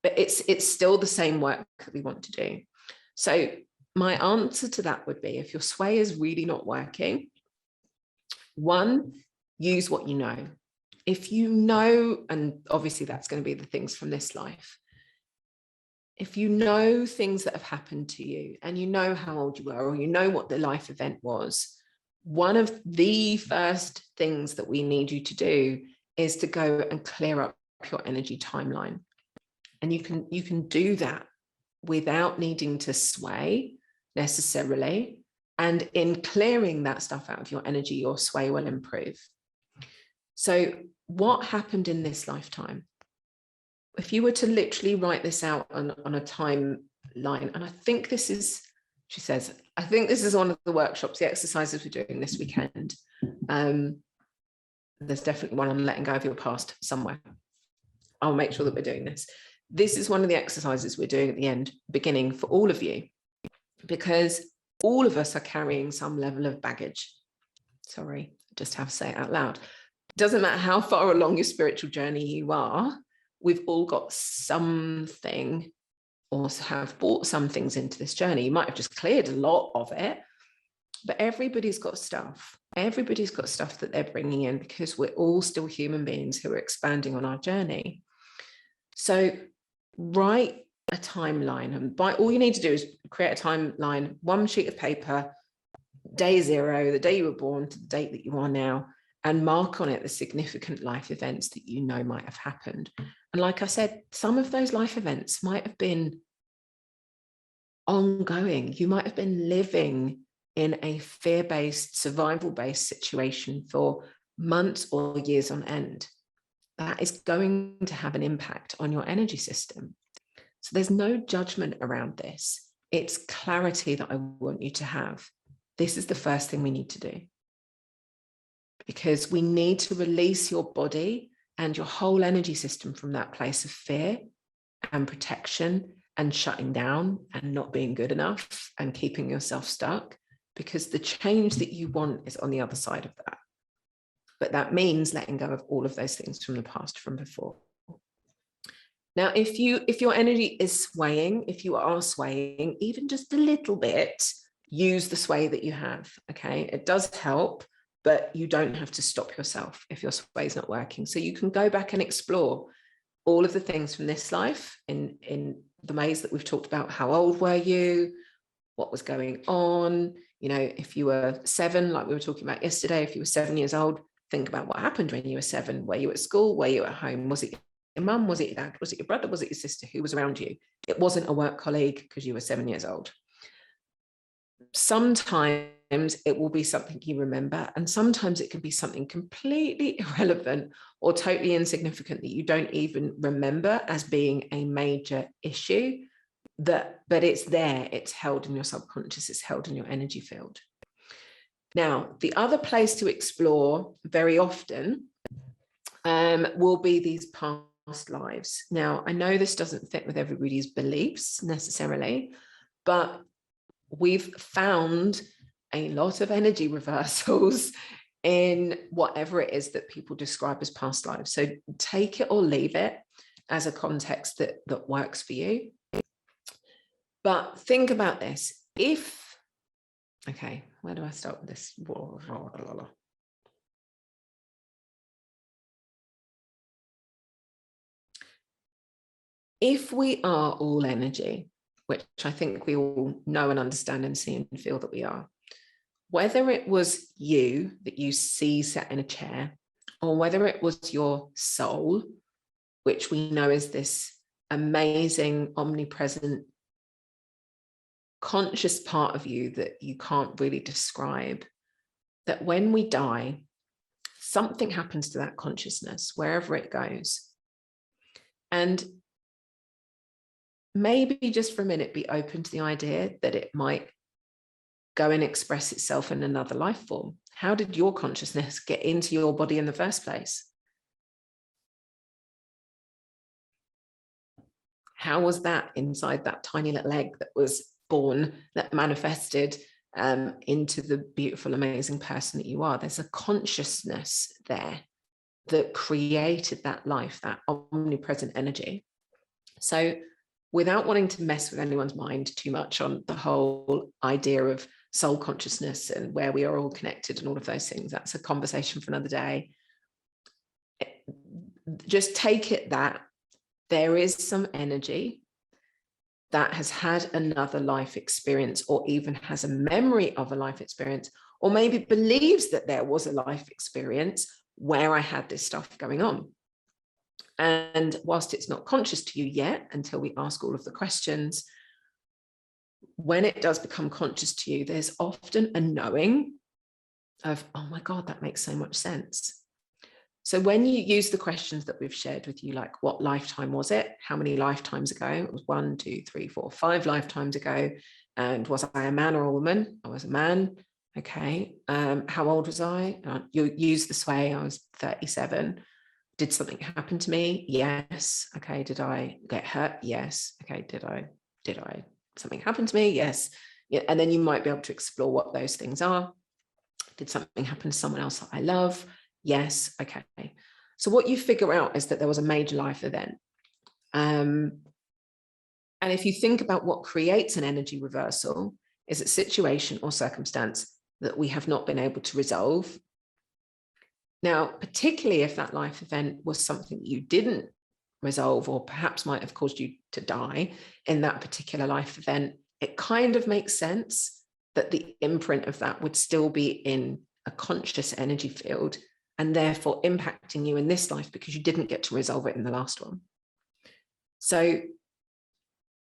But it's still the same work that we want to do. So my answer to that would be, if your sway is really not working, one, use what you know. If you know, and obviously that's going to be the things from this life, if you know things that have happened to you and you know how old you were, or you know what the life event was, one of the first things that we need you to do is to go and clear up your energy timeline. And you can do that without needing to sway necessarily. And in clearing that stuff out of your energy, your sway will improve. So what happened in this lifetime? If you were to literally write this out on a timeline, and I think this is, she says, I think this is one of the workshops, the exercises we're doing this weekend. There's definitely one on letting go of your past somewhere. I'll make sure that we're doing this. This is one of the exercises we're doing at the beginning for all of you, because all of us are carrying some level of baggage. Sorry, I just have to say it out loud. It doesn't matter how far along your spiritual journey you are, we've all got something, or have brought some things into this journey. You might have just cleared a lot of it, but everybody's got stuff. Everybody's got stuff that they're bringing in, because we're all still human beings who are expanding on our journey. So write a timeline, and all you need to do is create a timeline, one sheet of paper, day 0, the day you were born to the date that you are now, and mark on it the significant life events that you know might have happened. And like I said, some of those life events might have been ongoing. You might have been living in a fear-based, survival-based situation for months or years on end. That is going to have an impact on your energy system. So there's no judgment around this. It's clarity that I want you to have. This is the first thing we need to do. because we need to release your body and your whole energy system from that place of fear and protection and shutting down and not being good enough and keeping yourself stuck, because the change that you want is on the other side of that. But that means letting go of all of those things from the past, from before. Now, if your energy is swaying, if you are swaying even just a little bit, use the sway that you have, okay? It does help, but you don't have to stop yourself if your sway is not working. So you can go back and explore all of the things from this life in the ways that we've talked about. How old were you? What was going on? You know, if you were 7, like we were talking about yesterday, if you were 7 years old, think about what happened when you were 7. Were you at school? Were you at home? Was it your mum? Was it your dad? Was it your brother? Was it your sister? Who was around you? It wasn't a work colleague because you were 7 years old. Sometimes it will be something you remember, and sometimes it can be something completely irrelevant or totally insignificant that you don't even remember as being a major issue, but it's there, it's held in your subconscious, it's held in your energy field. Now, the other place to explore very often will be these past lives. Now, I know this doesn't fit with everybody's beliefs necessarily, but we've found a lot of energy reversals in whatever it is that people describe as past lives. So take it or leave it as a context that works for you. But think about this. Okay, where do I start with this? If we are all energy, which I think we all know and understand and see and feel that we are, whether it was you that you see sat in a chair, or whether it was your soul, which we know is this amazing, omnipresent, conscious part of you that you can't really describe, that when we die, something happens to that consciousness, wherever it goes. And maybe just for a minute, be open to the idea that it might go and express itself in another life form. How did your consciousness get into your body in the first place? How was that inside that tiny little egg that was born, that manifested into the beautiful, amazing person that you are? There's a consciousness there that created that life, that omnipresent energy. So without wanting to mess with anyone's mind too much on the whole idea of soul consciousness and where we are all connected and all of those things, that's a conversation for another day. Just take it that there is some energy that has had another life experience, or even has a memory of a life experience, or maybe believes that there was a life experience where I had this stuff going on. And whilst it's not conscious to you yet, until we ask all of the questions, when it does become conscious to you, there's often a knowing of, oh my God, that makes so much sense. So when you use the questions that we've shared with you, like what lifetime was it? How many lifetimes ago? It was 1, 2, 3, 4, 5 lifetimes ago. And was I a man or a woman? I was a man. Okay. How old was I? You use the sway. I was 37. Did something happen to me? Yes. Okay. Did I get hurt? Yes. Okay. Did I something happen to me? Yes. Yeah. And then you might be able to explore what those things are. Did something happen to someone else that I love? Yes. Okay. So what you figure out is that there was a major life event. And if you think about what creates an energy reversal, is a situation or circumstance that we have not been able to resolve. Now, particularly if that life event was something you didn't resolve, or perhaps might have caused you to die in that particular life event, it kind of makes sense that the imprint of that would still be in a conscious energy field, and therefore impacting you in this life because you didn't get to resolve it in the last one. So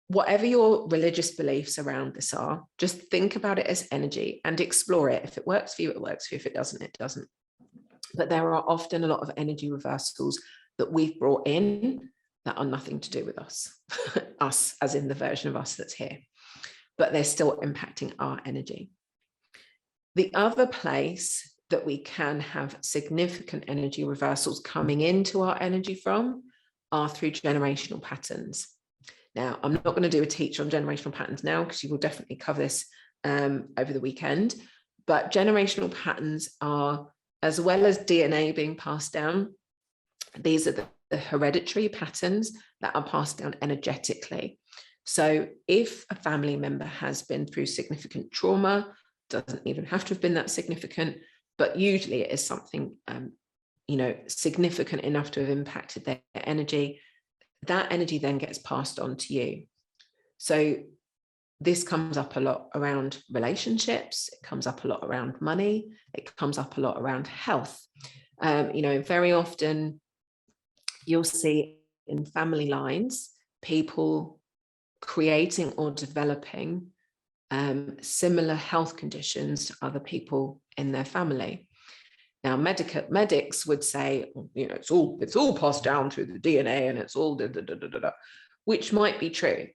whatever your religious beliefs around this are, just think about it as energy and explore it. If it works for you, it works for you. If it doesn't, it doesn't. But there are often a lot of energy reversals that we've brought in that are nothing to do with us, us as in the version of us that's here, but they're still impacting our energy. The other place that we can have significant energy reversals coming into our energy from are through generational patterns. Now, I'm not going to do a teach on generational patterns now, because you will definitely cover this over the weekend, but generational patterns are, as well as DNA being passed down, these are the hereditary patterns that are passed down energetically. So if a family member has been through significant trauma, doesn't even have to have been that significant, but usually it is something significant enough to have impacted their energy, that energy then gets passed on to you. So this comes up a lot around relationships, it comes up a lot around money, it comes up a lot around health. Very often you'll see in family lines people creating or developing similar health conditions to other people in their family. Now, medics would say, it's all passed down through the DNA and it's all which might be true.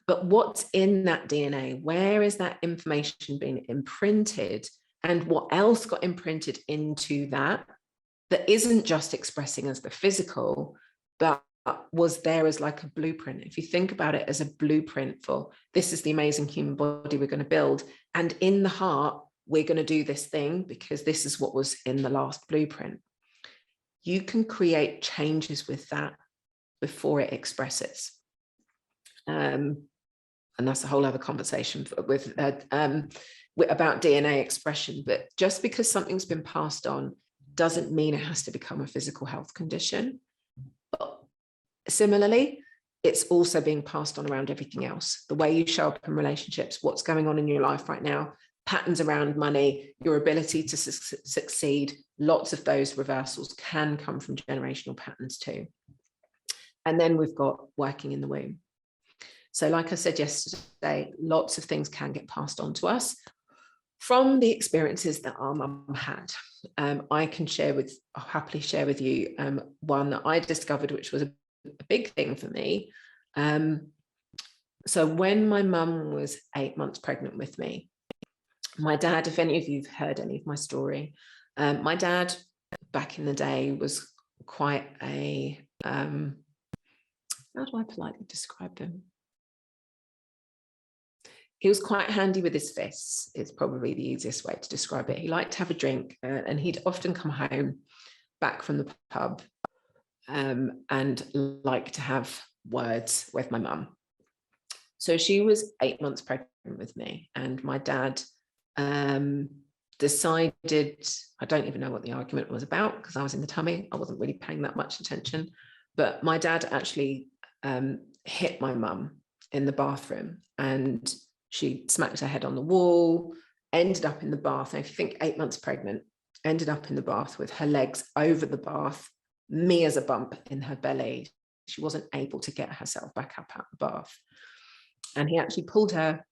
But what's in that DNA? Where is that information being imprinted? And what else got imprinted into that isn't just expressing as the physical, but was there as like a blueprint? If you think about it as a blueprint for, this is the amazing human body we're going to build. And in the heart, we're going to do this thing because this is what was in the last blueprint. You can create changes with that before it expresses. And that's a whole other conversation with about DNA expression. But just because something's been passed on doesn't mean it has to become a physical health condition. But similarly, it's also being passed on around everything else. The way you show up in relationships, what's going on in your life right now, patterns around money, your ability to succeed, lots of those reversals can come from generational patterns too. And then we've got working in the womb. So like I said yesterday, lots of things can get passed on to us from the experiences that our mum had. I can I'll happily share with you one that I discovered, which was a big thing for me. So when my mum was 8 months pregnant with me, my dad, if any of you've heard any of my story, my dad back in the day was quite a, how do I politely describe him? He was quite handy with his fists, is probably the easiest way to describe it. He liked to have a drink and he'd often come home back from the pub and like to have words with my mum. So she was 8 months pregnant with me, and my dad decided, I don't even know what the argument was about because I was in the tummy, I wasn't really paying that much attention, but my dad actually hit my mum in the bathroom, and she smacked her head on the wall, ended up in the bath. And if you think 8 months pregnant, ended up in the bath with her legs over the bath, me as a bump in her belly. She wasn't able to get herself back up out the bath. And he actually pulled her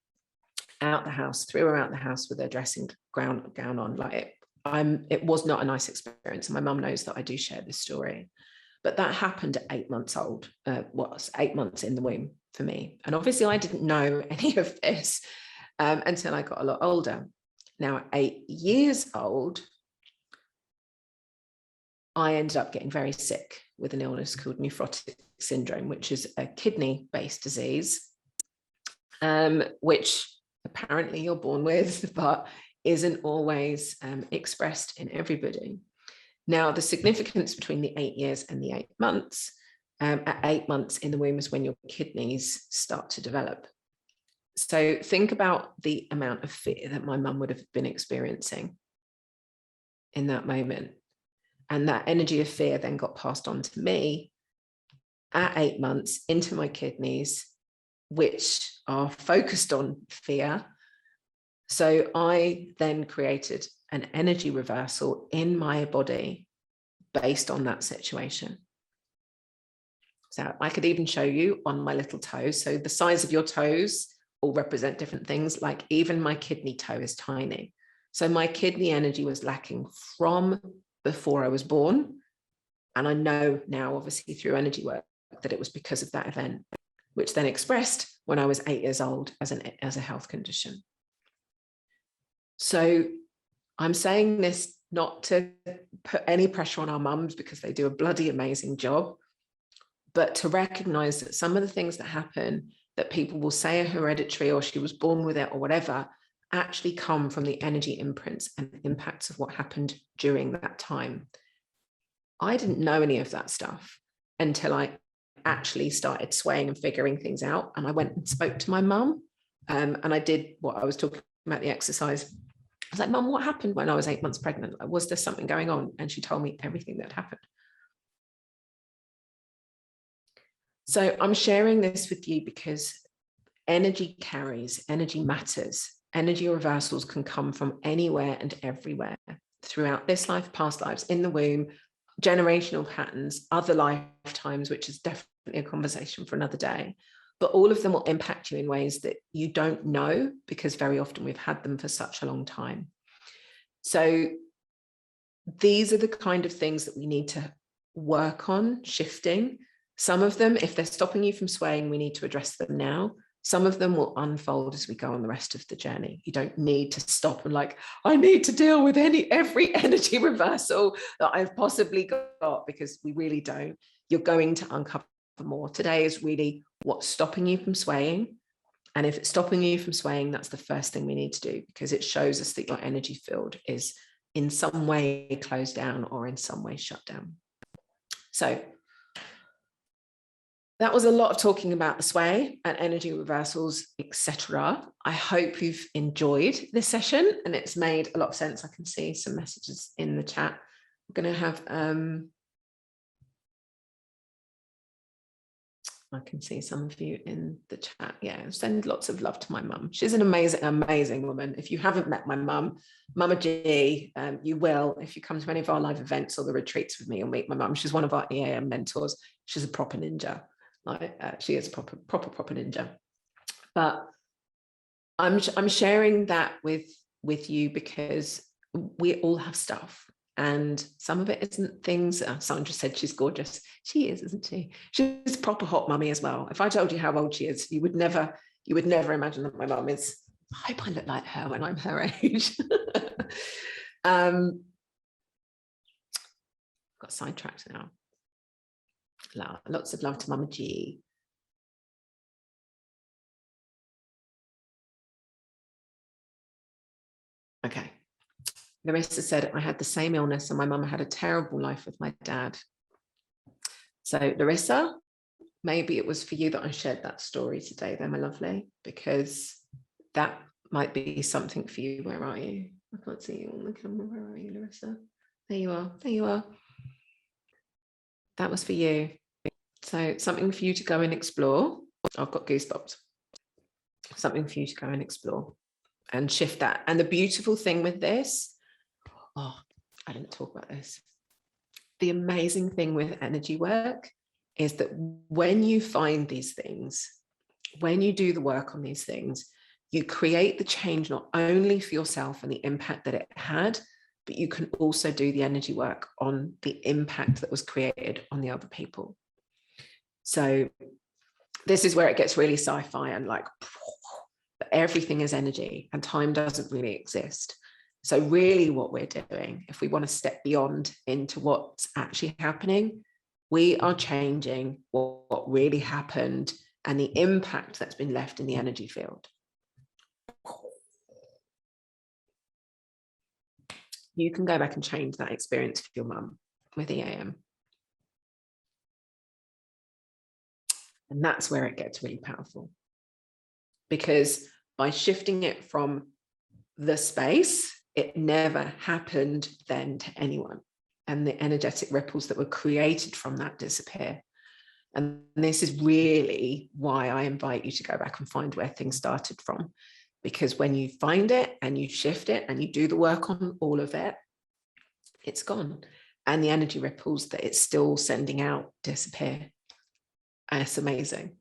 out the house, threw her out the house with her dressing gown on. Like it was not a nice experience. And my mum knows that I do share this story. But that happened at 8 months old, was 8 months in the womb for me. And obviously I didn't know any of this until I got a lot older. Now at 8 years old, I ended up getting very sick with an illness called nephrotic syndrome, which is a kidney-based disease, which apparently you're born with, but isn't always expressed in everybody. Now, the significance between the 8 years and the 8 months, at 8 months in the womb is when your kidneys start to develop. So think about the amount of fear that my mum would have been experiencing in that moment. And that energy of fear then got passed on to me at 8 months into my kidneys, which are focused on fear. So I then created an energy reversal in my body based on that situation. So I could even show you on my little toes. So the size of your toes all represent different things, like even my kidney toe is tiny. So my kidney energy was lacking from before I was born. And I know now, obviously through energy work, that it was because of that event, which then expressed when I was 8 years old as a health condition. So I'm saying this not to put any pressure on our mums because they do a bloody amazing job, but to recognize that some of the things that happen that people will say are hereditary or she was born with it or whatever actually come from the energy imprints and impacts of what happened during that time. I didn't know any of that stuff until I actually started swaying and figuring things out. And I went and spoke to my mum, and I did what I was talking about, the exercise. I was like, Mum, what happened when I was 8 months pregnant? Like, was there something going on? And she told me everything that happened. So I'm sharing this with you because energy carries, energy matters. Energy reversals can come from anywhere and everywhere throughout this life, past lives, in the womb, generational patterns, other lifetimes, which is definitely a conversation for another day. But all of them will impact you in ways that you don't know, because very often we've had them for such a long time. So these are the kind of things that we need to work on shifting. Some of them, if they're stopping you from swaying, we need to address them now. Some of them will unfold as we go on the rest of the journey. You don't need to stop and like, I need to deal with every energy reversal that I've possibly got, because we really don't. You're going to uncover more. Today is really what's stopping you from swaying. And if it's stopping you from swaying, that's the first thing we need to do, because it shows us that your energy field is in some way closed down or in some way shut down. So that was a lot of talking about the sway and energy reversals, etc. I hope you've enjoyed this session and it's made a lot of sense. I can see some messages in the chat. We're going to have, I can see some of you in the chat. Yeah, send lots of love to my mum. She's an amazing, amazing woman. If you haven't met my mum, Mama G, you will. If you come to any of our live events or the retreats with me, you'll meet my mum. She's one of our EAM mentors. She's a proper ninja. Like she is a proper ninja. But I'm sharing that with you because we all have stuff, and some of it isn't things. Sandra said she's gorgeous. She is, isn't she? She's a proper hot mummy as well. If I told you how old she is, you would never imagine that my mum is. I hope I look like her when I'm her age. Got sidetracked now. Lots of love to Mama G. Okay. Larissa said, I had the same illness and my mum had a terrible life with my dad. So Larissa, maybe it was for you that I shared that story today then, my lovely, because that might be something for you. Where are you? I can't see you on the camera. Where are you, Larissa? There you are. There you are. That was for you. So something for you to go and explore. I've got goosebumps. Something for you to go and explore and shift that. And the beautiful thing with this, I didn't talk about this. The amazing thing with energy work is that when you find these things, when you do the work on these things, you create the change not only for yourself and the impact that it had, but you can also do the energy work on the impact that was created on the other people. So this is where it gets really sci-fi and like, everything is energy and time doesn't really exist. So really what we're doing, if we want to step beyond into what's actually happening, we are changing what really happened and the impact that's been left in the energy field. You can go back and change that experience for your mum with EAM. And that's where it gets really powerful. Because by shifting it from the space, it never happened then to anyone. And the energetic ripples that were created from that disappear. And this is really why I invite you to go back and find where things started from. Because when you find it and you shift it and you do the work on all of it, it's gone. And the energy ripples that it's still sending out disappear. And it's amazing.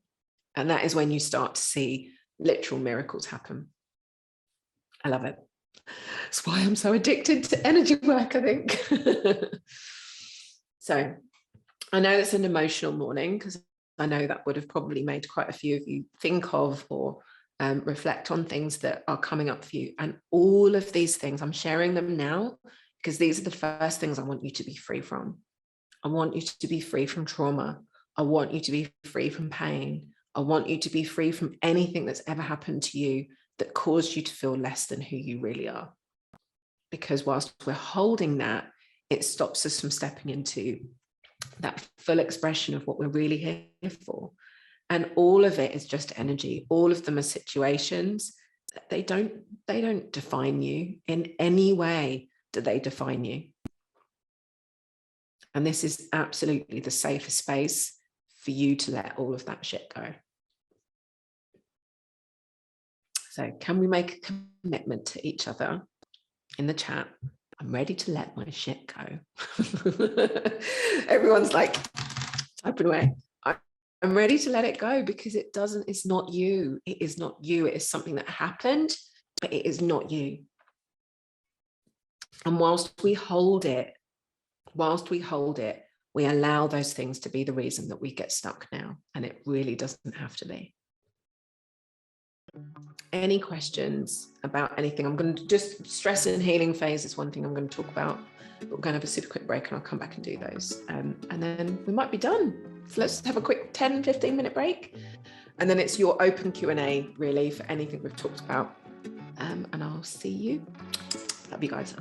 And that is when you start to see literal miracles happen. I love it. That's why I'm so addicted to energy work, I think. So I know it's an emotional morning, because I know that would have probably made quite a few of you think of or reflect on things that are coming up for you. And all of these things, I'm sharing them now because these are the first things I want you to be free from. I want you to be free from trauma. I want you to be free from pain. I want you to be free from anything that's ever happened to you that caused you to feel less than who you really are. Because whilst we're holding that, it stops us from stepping into that full expression of what we're really here for. And all of it is just energy. All of them are situations. They don't define you in any way. Do they define you? And this is absolutely the safest space for you to let all of that shit go. So can we make a commitment to each other in the chat? I'm ready to let my shit go. Everyone's like typing away. I'm ready to let it go because it's not you. It is not you. It is something that happened, but it is not you. And whilst we hold it, we allow those things to be the reason that we get stuck now. And it really doesn't have to be. Any questions about anything? I'm going to just stress and healing phase is one thing I'm going to talk about. But we're going to have a super quick break and I'll come back and do those. And then we might be done. So let's have a quick 10, 15 minute break. And then it's your open Q&A really for anything we've talked about. And I'll see you. Love you guys.